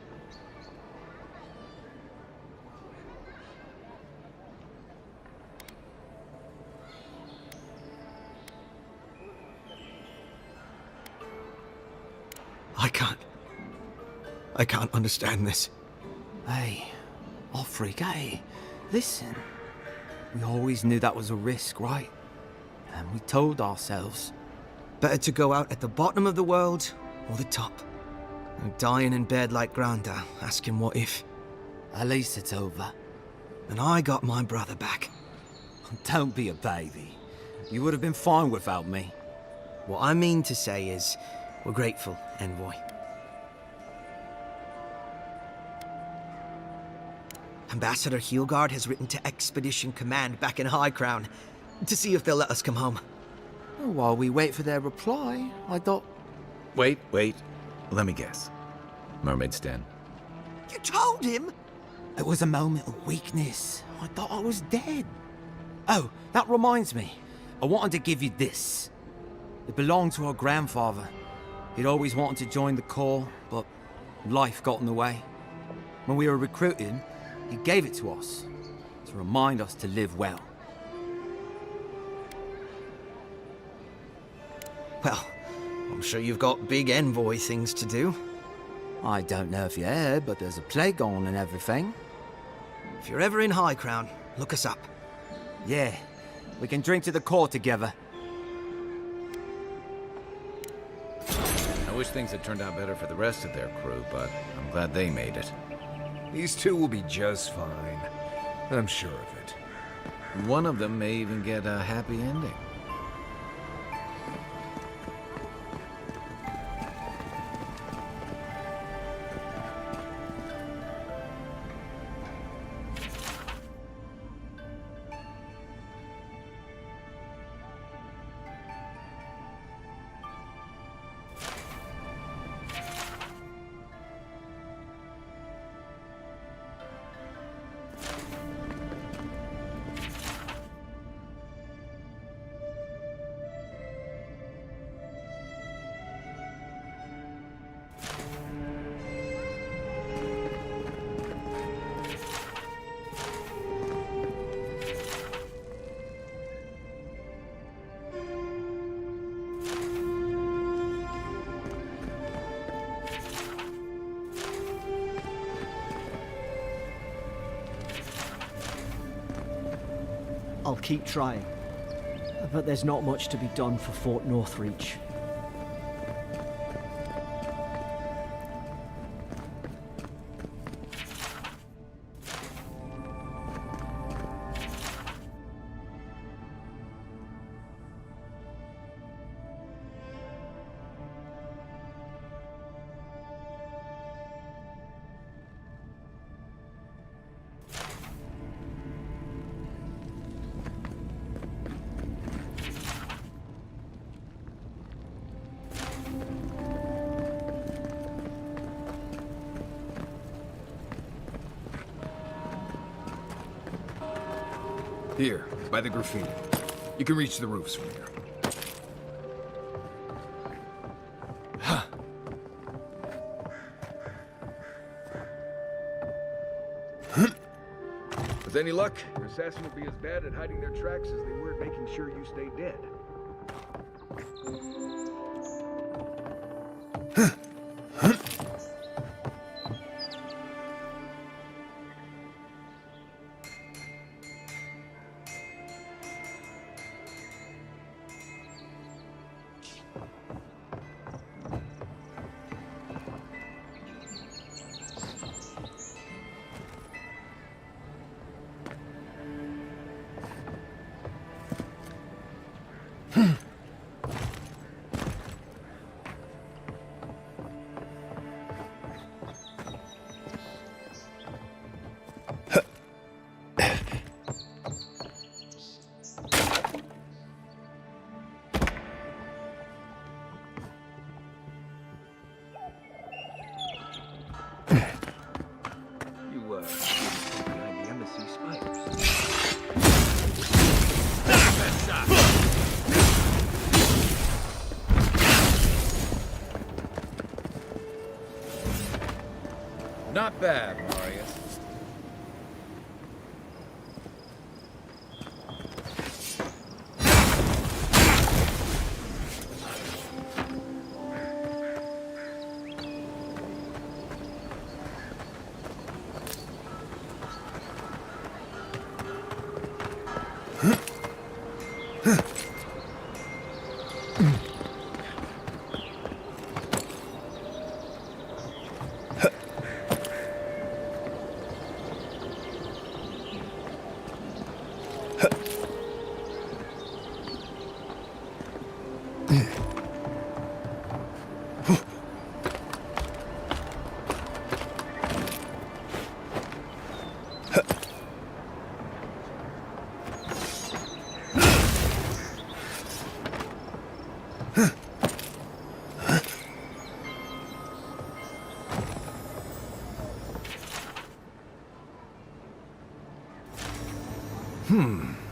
I can't understand this. Hey, Offreak, hey, listen. We always knew that was a risk, right? And we told ourselves. Better to go out at the bottom of the world or the top. And dying in bed like Granda, asking what if. At least it's over. And I got my brother back. Don't be a baby. You would have been fine without me. What I mean to say is, we're grateful, Envoy. Ambassador Heelguard has written to Expedition Command back in High Crown to see if they'll let us come home. While we wait for their reply, I thought... Wait. Let me guess. Mermaid's Den. You told him? It was a moment of weakness. I thought I was dead. Oh, that reminds me. I wanted to give you this. It belonged to our grandfather. He'd always wanted to join the Corps, but life got in the way. When we were recruited, he gave it to us to remind us to live well. Well, I'm sure you've got big envoy things to do. I don't know if you heard, but there's a plague on and everything. If you're ever in High Crown, look us up. Yeah, we can drink to the Corps together. I wish things had turned out better for the rest of their crew, but I'm glad they made it. These two will be just fine. I'm sure of it. One of them may even get a happy ending. I'll keep trying. But there's not much to be done for Fort Northreach. Here, by the graffiti. You can reach the roofs from here. With any luck, your assassin will be as bad at hiding their tracks as they were at making sure you stay dead. bad, Marius.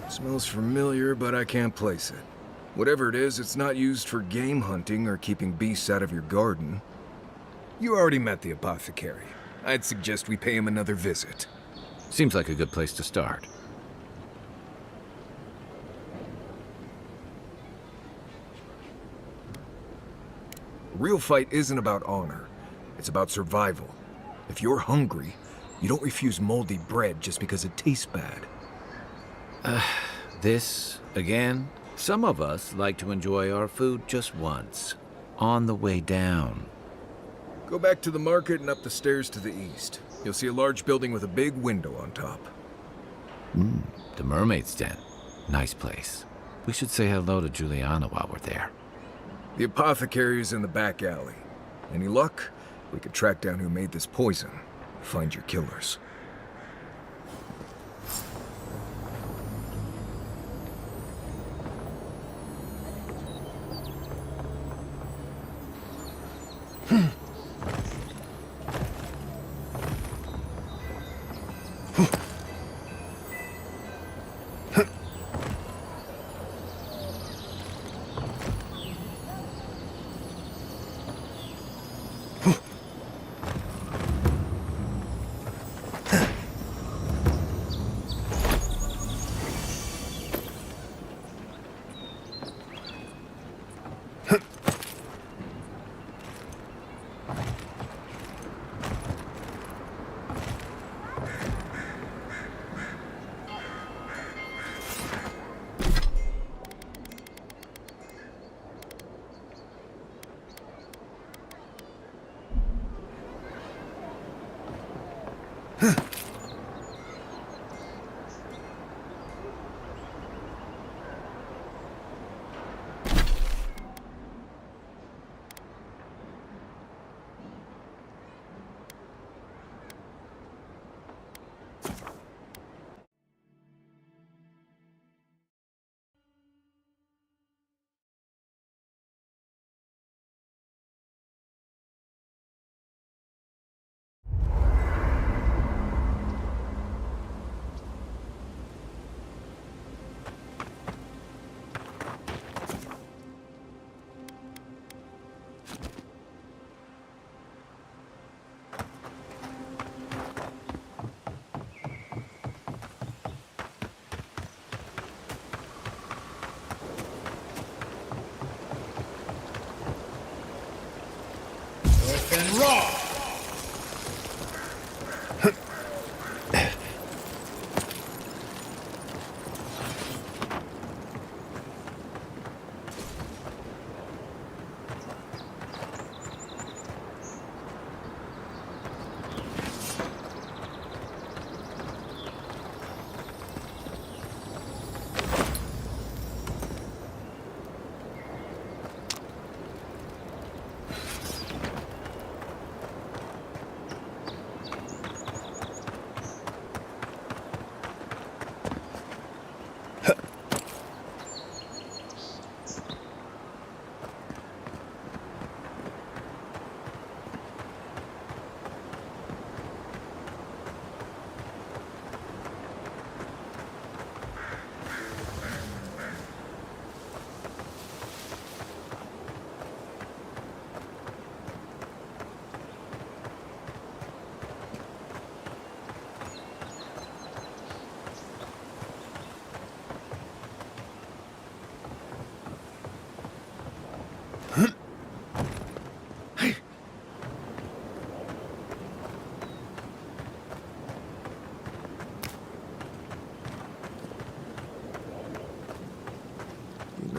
Smells familiar, but I can't place it. Whatever it is, it's not used for game hunting or keeping beasts out of your garden. You already met the apothecary. I'd suggest we pay him another visit. Seems like a good place to start. A real fight isn't about honor. It's about survival. If you're hungry, you don't refuse moldy bread just because it tastes bad. This, again? Some of us like to enjoy our food just once, on the way down. Go back to the market and up the stairs to the east. You'll see a large building with a big window on top. The Mermaid's Den. Nice place. We should say hello to Juliana while we're there. The apothecary is in the back alley. Any luck? We could track down who made this poison. Find your killers. And raw!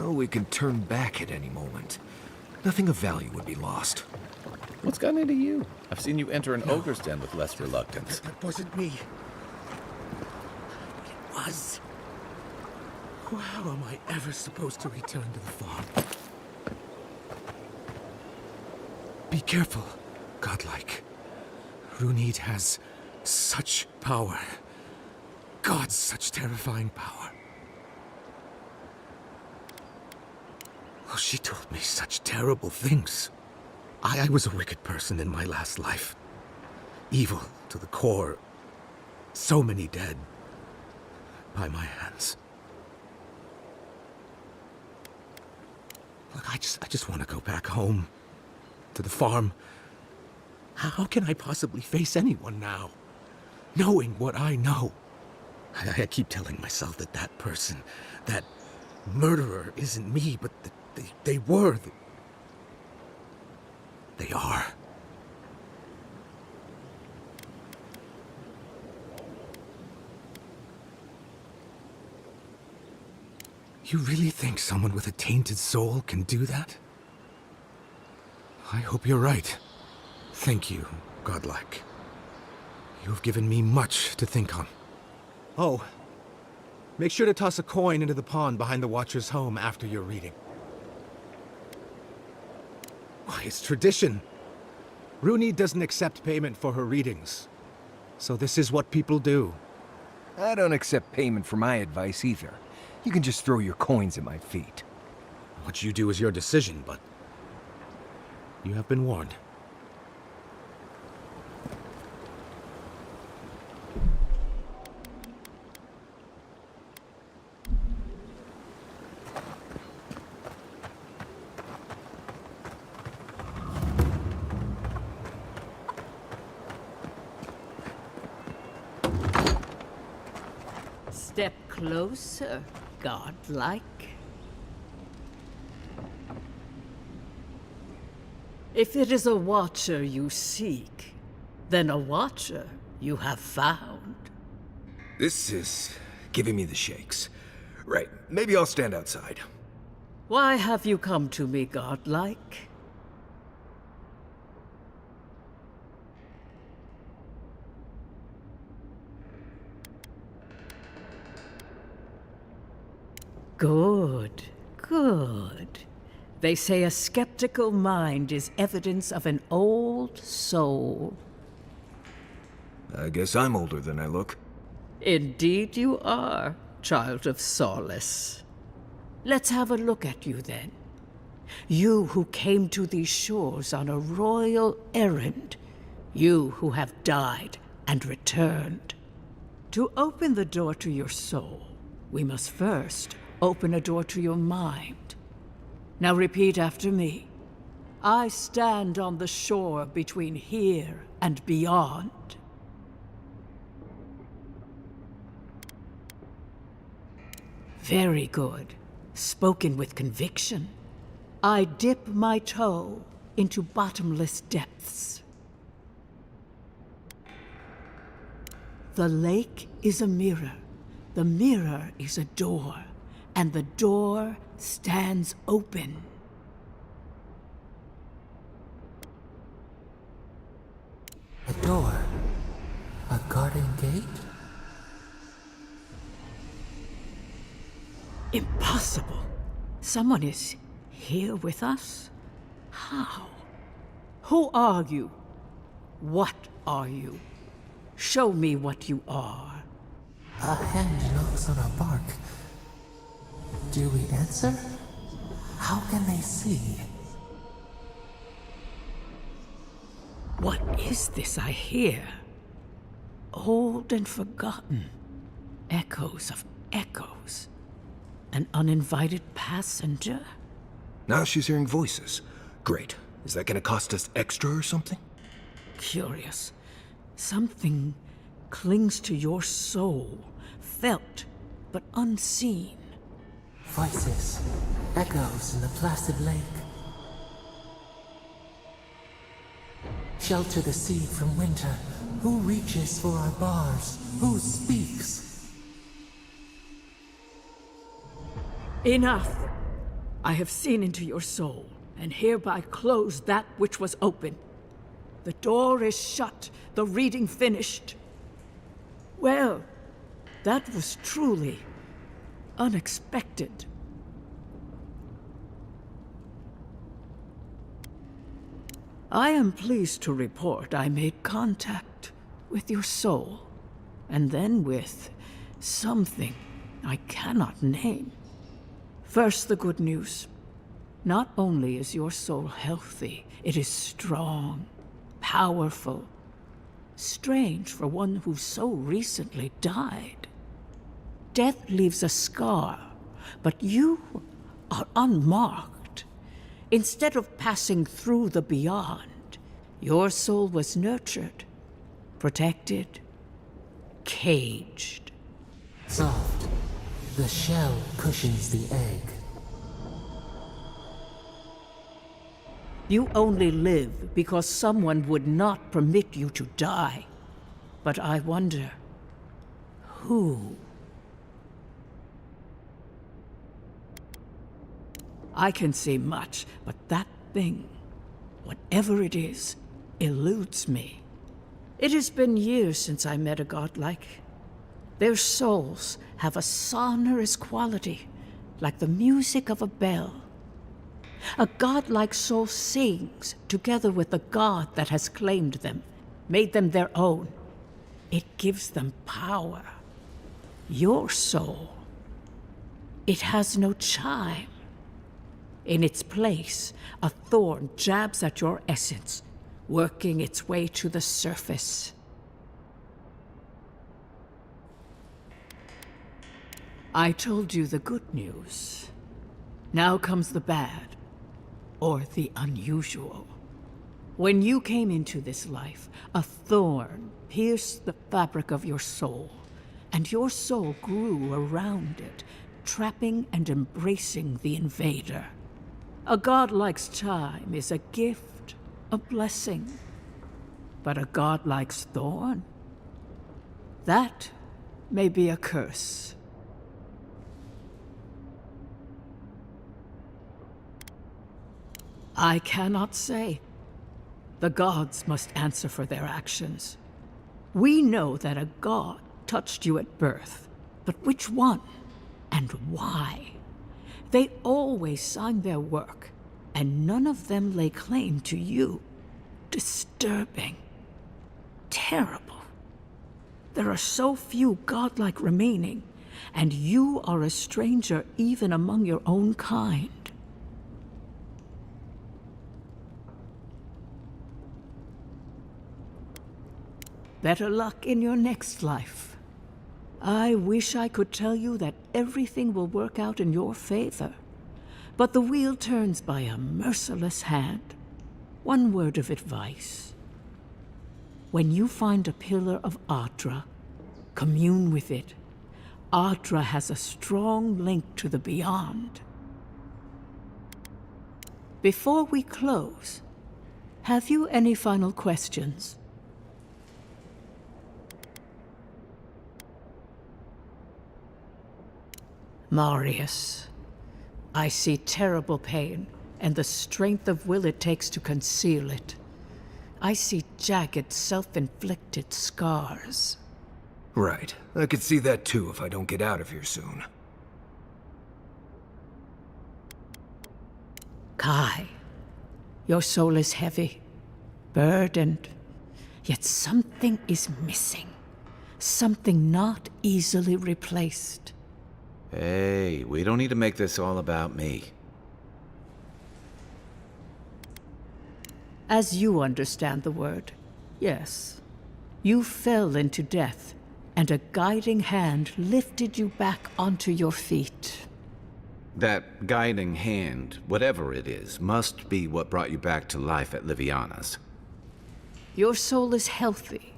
Well, we can turn back at any moment. Nothing of value would be lost. What's gotten into you? I've seen you enter an ogre's den with less reluctance. That wasn't me. It was. How am I ever supposed to return to the farm? Be careful, godlike. Runid has such power. God, such terrifying power. Oh, she told me such terrible things. I was a wicked person in my last life. Evil to the core. So many dead. By my hands. Look, I just want to go back home. To the farm. How can I possibly face anyone now? Knowing what I know. I keep telling myself that that person, that murderer isn't me, but they were. They are. You really think someone with a tainted soul can do that? I hope you're right. Thank you, godlike. You have given me much to think on. Oh, make sure to toss a coin into the pond behind the Watcher's home after your reading. Why, it's tradition. Rooney doesn't accept payment for her readings. So this is what people do. I don't accept payment for my advice either. You can just throw your coins at my feet. What you do is your decision, but you have been warned. Step closer, godlike. If it is a watcher you seek, then a watcher you have found. This is giving me the shakes. Right, maybe I'll stand outside. Why have you come to me, godlike? Good, good. They say a skeptical mind is evidence of an old soul. I guess I'm older than I look. Indeed you are, child of solace. Let's have a look at you then. You who came to these shores on a royal errand. You who have died and returned. To open the door to your soul, we must first open a door to your mind. Now repeat after me. I stand on the shore between here and beyond. Very good. Spoken with conviction. I dip my toe into bottomless depths. The lake is a mirror. The mirror is a door. And the door stands open. A door? A garden gate? Impossible. Someone is here with us? How? Who are you? What are you? Show me what you are. A hand knocks on our bark. Do we answer? How can they see? What is this I hear? Old and forgotten. Echoes of echoes. An uninvited passenger? Now she's hearing voices. Great. Is that gonna cost us extra or something? Curious. Something clings to your soul, felt but unseen. Voices, echoes in the placid lake. Shelter the seed from winter. Who reaches for our bars? Who speaks? Enough! I have seen into your soul, and hereby close that which was open. The door is shut, the reading finished. Well, that was truly unexpected. I am pleased to report I made contact with your soul, and then with something I cannot name. First, the good news. Not only is your soul healthy, it is strong, powerful. Strange for one who so recently died. Death leaves a scar, but you are unmarked. Instead of passing through the beyond, your soul was nurtured, protected, caged. Soft. The shell cushions the egg. You only live because someone would not permit you to die. But I wonder, who? I can see much, but that thing, whatever it is, eludes me. It has been years since I met a godlike. Their souls have a sonorous quality, like the music of a bell. A godlike soul sings together with the god that has claimed them, made them their own. It gives them power. Your soul, it has no chime. In its place, a thorn jabs at your essence, working its way to the surface. I told you the good news. Now comes the bad, or the unusual. When you came into this life, a thorn pierced the fabric of your soul, and your soul grew around it, trapping and embracing the invader. A godlike's chime is a gift, a blessing. But a godlike's thorn? That may be a curse. I cannot say. The gods must answer for their actions. We know that a god touched you at birth, but which one and why? They always signed their work, and none of them lay claim to you. Disturbing. Terrible. There are so few godlike remaining, and you are a stranger even among your own kind. Better luck in your next life. I wish I could tell you that everything will work out in your favor. But the wheel turns by a merciless hand. One word of advice. When you find a pillar of Ardra, commune with it. Ardra has a strong link to the beyond. Before we close, have you any final questions? Marius, I see terrible pain and the strength of will it takes to conceal it. I see jagged, self-inflicted scars. Right. I could see that too if I don't get out of here soon. Kai, your soul is heavy, burdened, yet something is missing. Something not easily replaced. Hey, we don't need to make this all about me. As you understand the word, yes. You fell into death, and a guiding hand lifted you back onto your feet. That guiding hand, whatever it is, must be what brought you back to life at Liviana's. Your soul is healthy,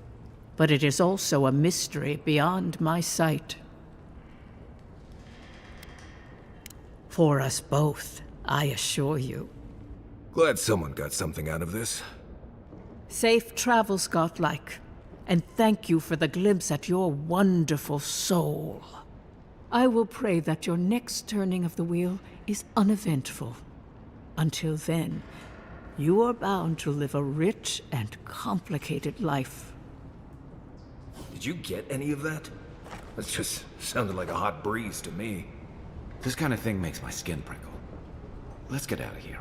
but it is also a mystery beyond my sight. For us both, I assure you. Glad someone got something out of this. Safe travels, godlike, and thank you for the glimpse at your wonderful soul. I will pray that your next turning of the wheel is uneventful. Until then, you are bound to live a rich and complicated life. Did you get any of that? That just sounded like a hot breeze to me. This kind of thing makes my skin prickle. Let's get out of here.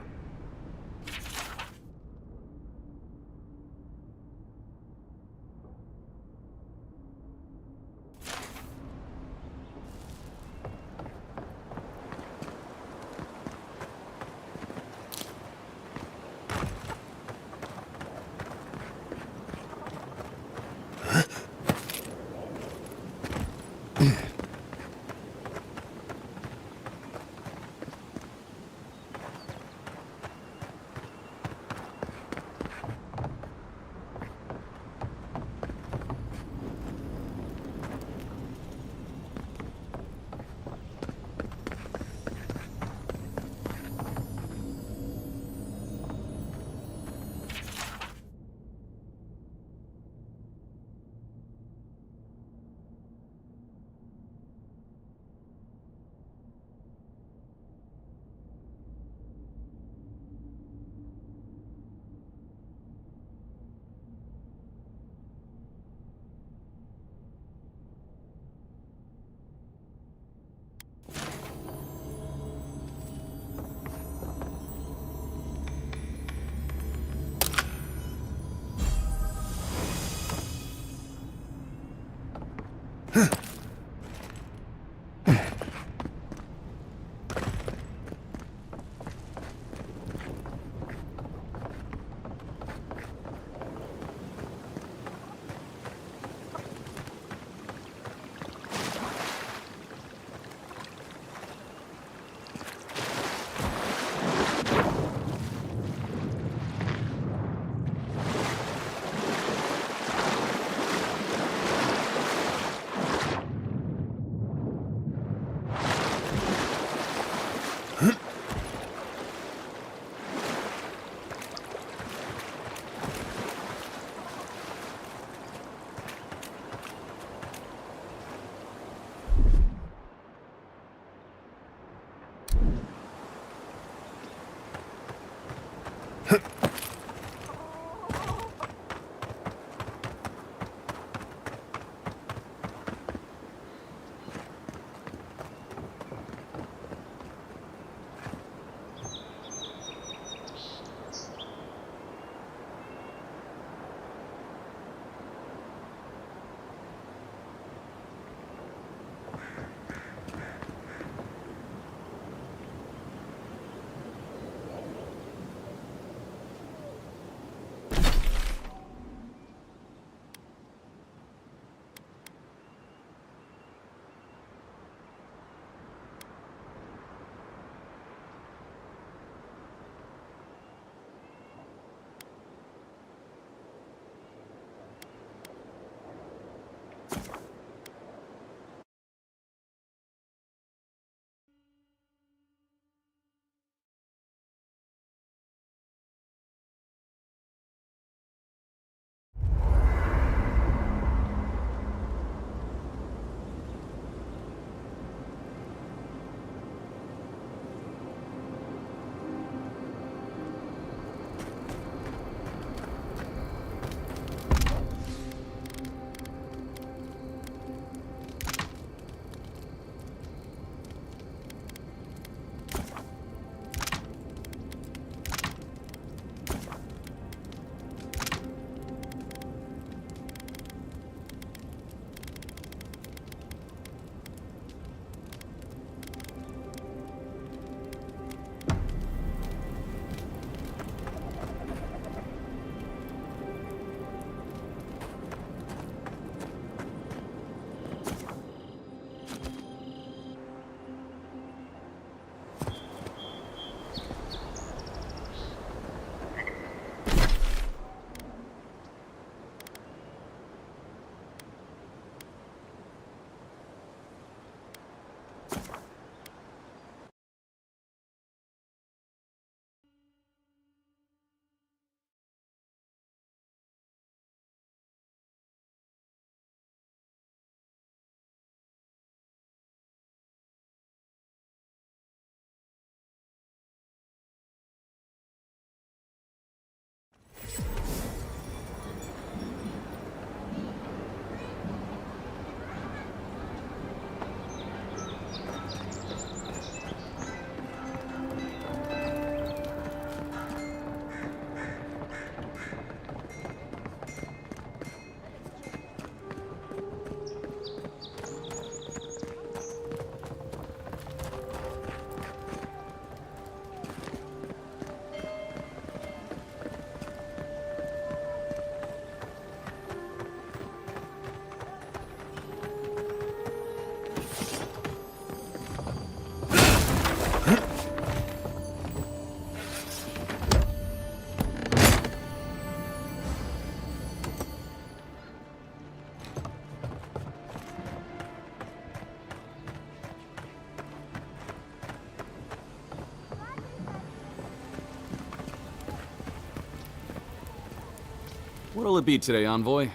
What'll it be today, Envoy?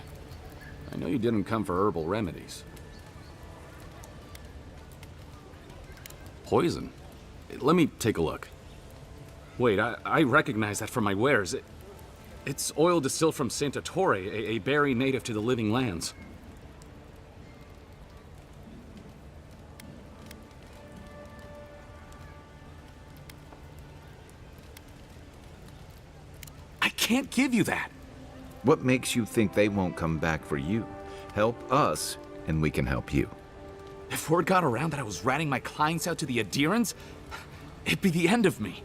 I know you didn't come for herbal remedies. Poison? Let me take a look. Wait, I recognize that from my wares. It's oil distilled from Santa Torre, a berry native to the Living Lands. I can't give you that! What makes you think they won't come back for you? Help us, and we can help you. If word got around that I was ratting my clients out to the Adherents, it'd be the end of me.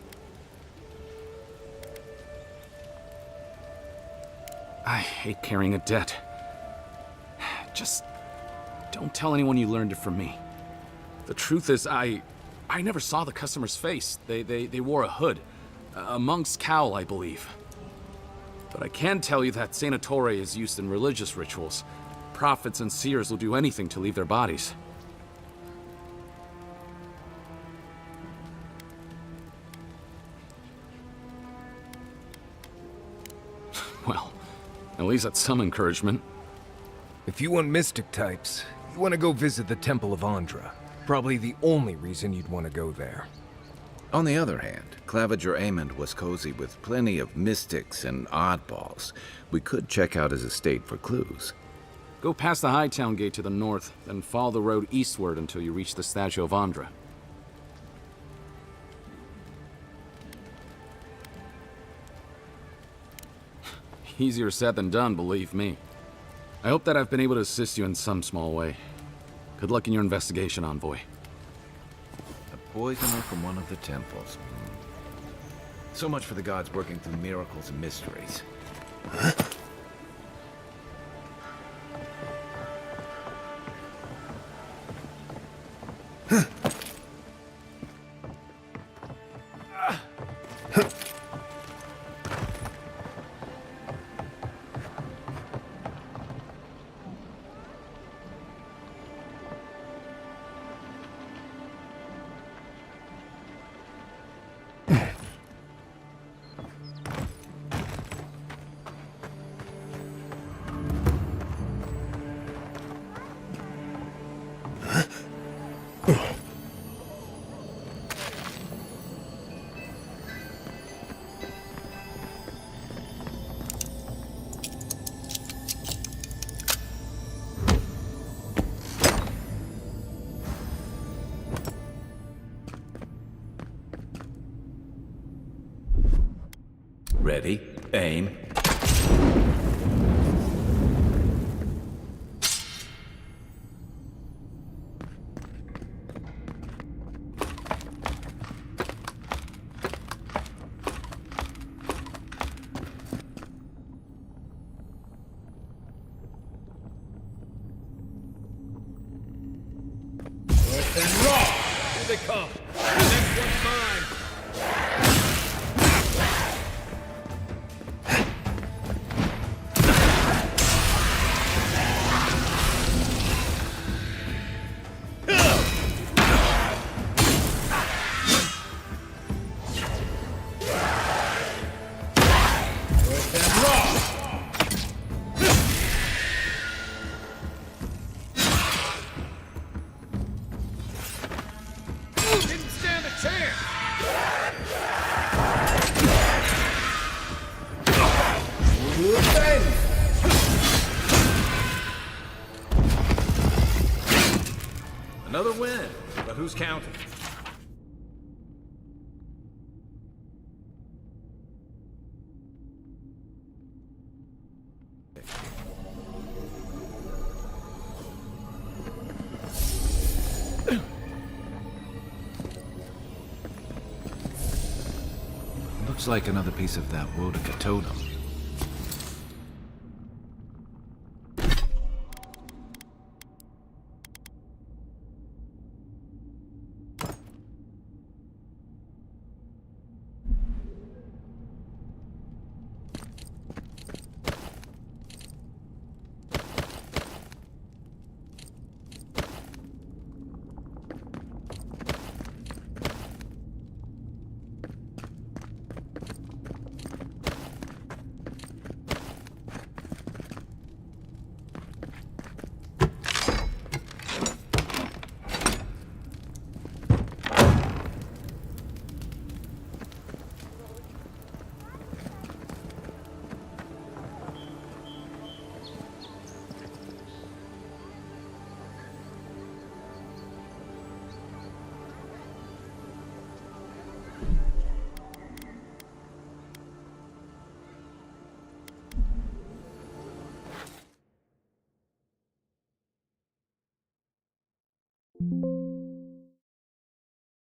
I hate carrying a debt. Just don't tell anyone you learned it from me. The truth is, I never saw the customer's face. They wore a hood. A monk's cowl, I believe. But I can tell you that Santa Torre is used in religious rituals. Prophets and seers will do anything to leave their bodies. Well, at least that's some encouragement. If you want mystic types, you want to go visit the Temple of Andra. Probably the only reason you'd want to go there. On the other hand, Claviger Amond was cozy with plenty of mystics and oddballs. We could check out his estate for clues. Go past the Hightown Gate to the north, then follow the road eastward until you reach the statue of Andra. Easier said than done, believe me. I hope that I've been able to assist you in some small way. Good luck in your investigation, Envoy. A poisoner from one of the temples. So much for the gods working through miracles and mysteries. Ready, aim. Here they come. The next one's mine. Didn't stand a chance! Another win, but who's counting? Looks like another piece of that Wodika totem.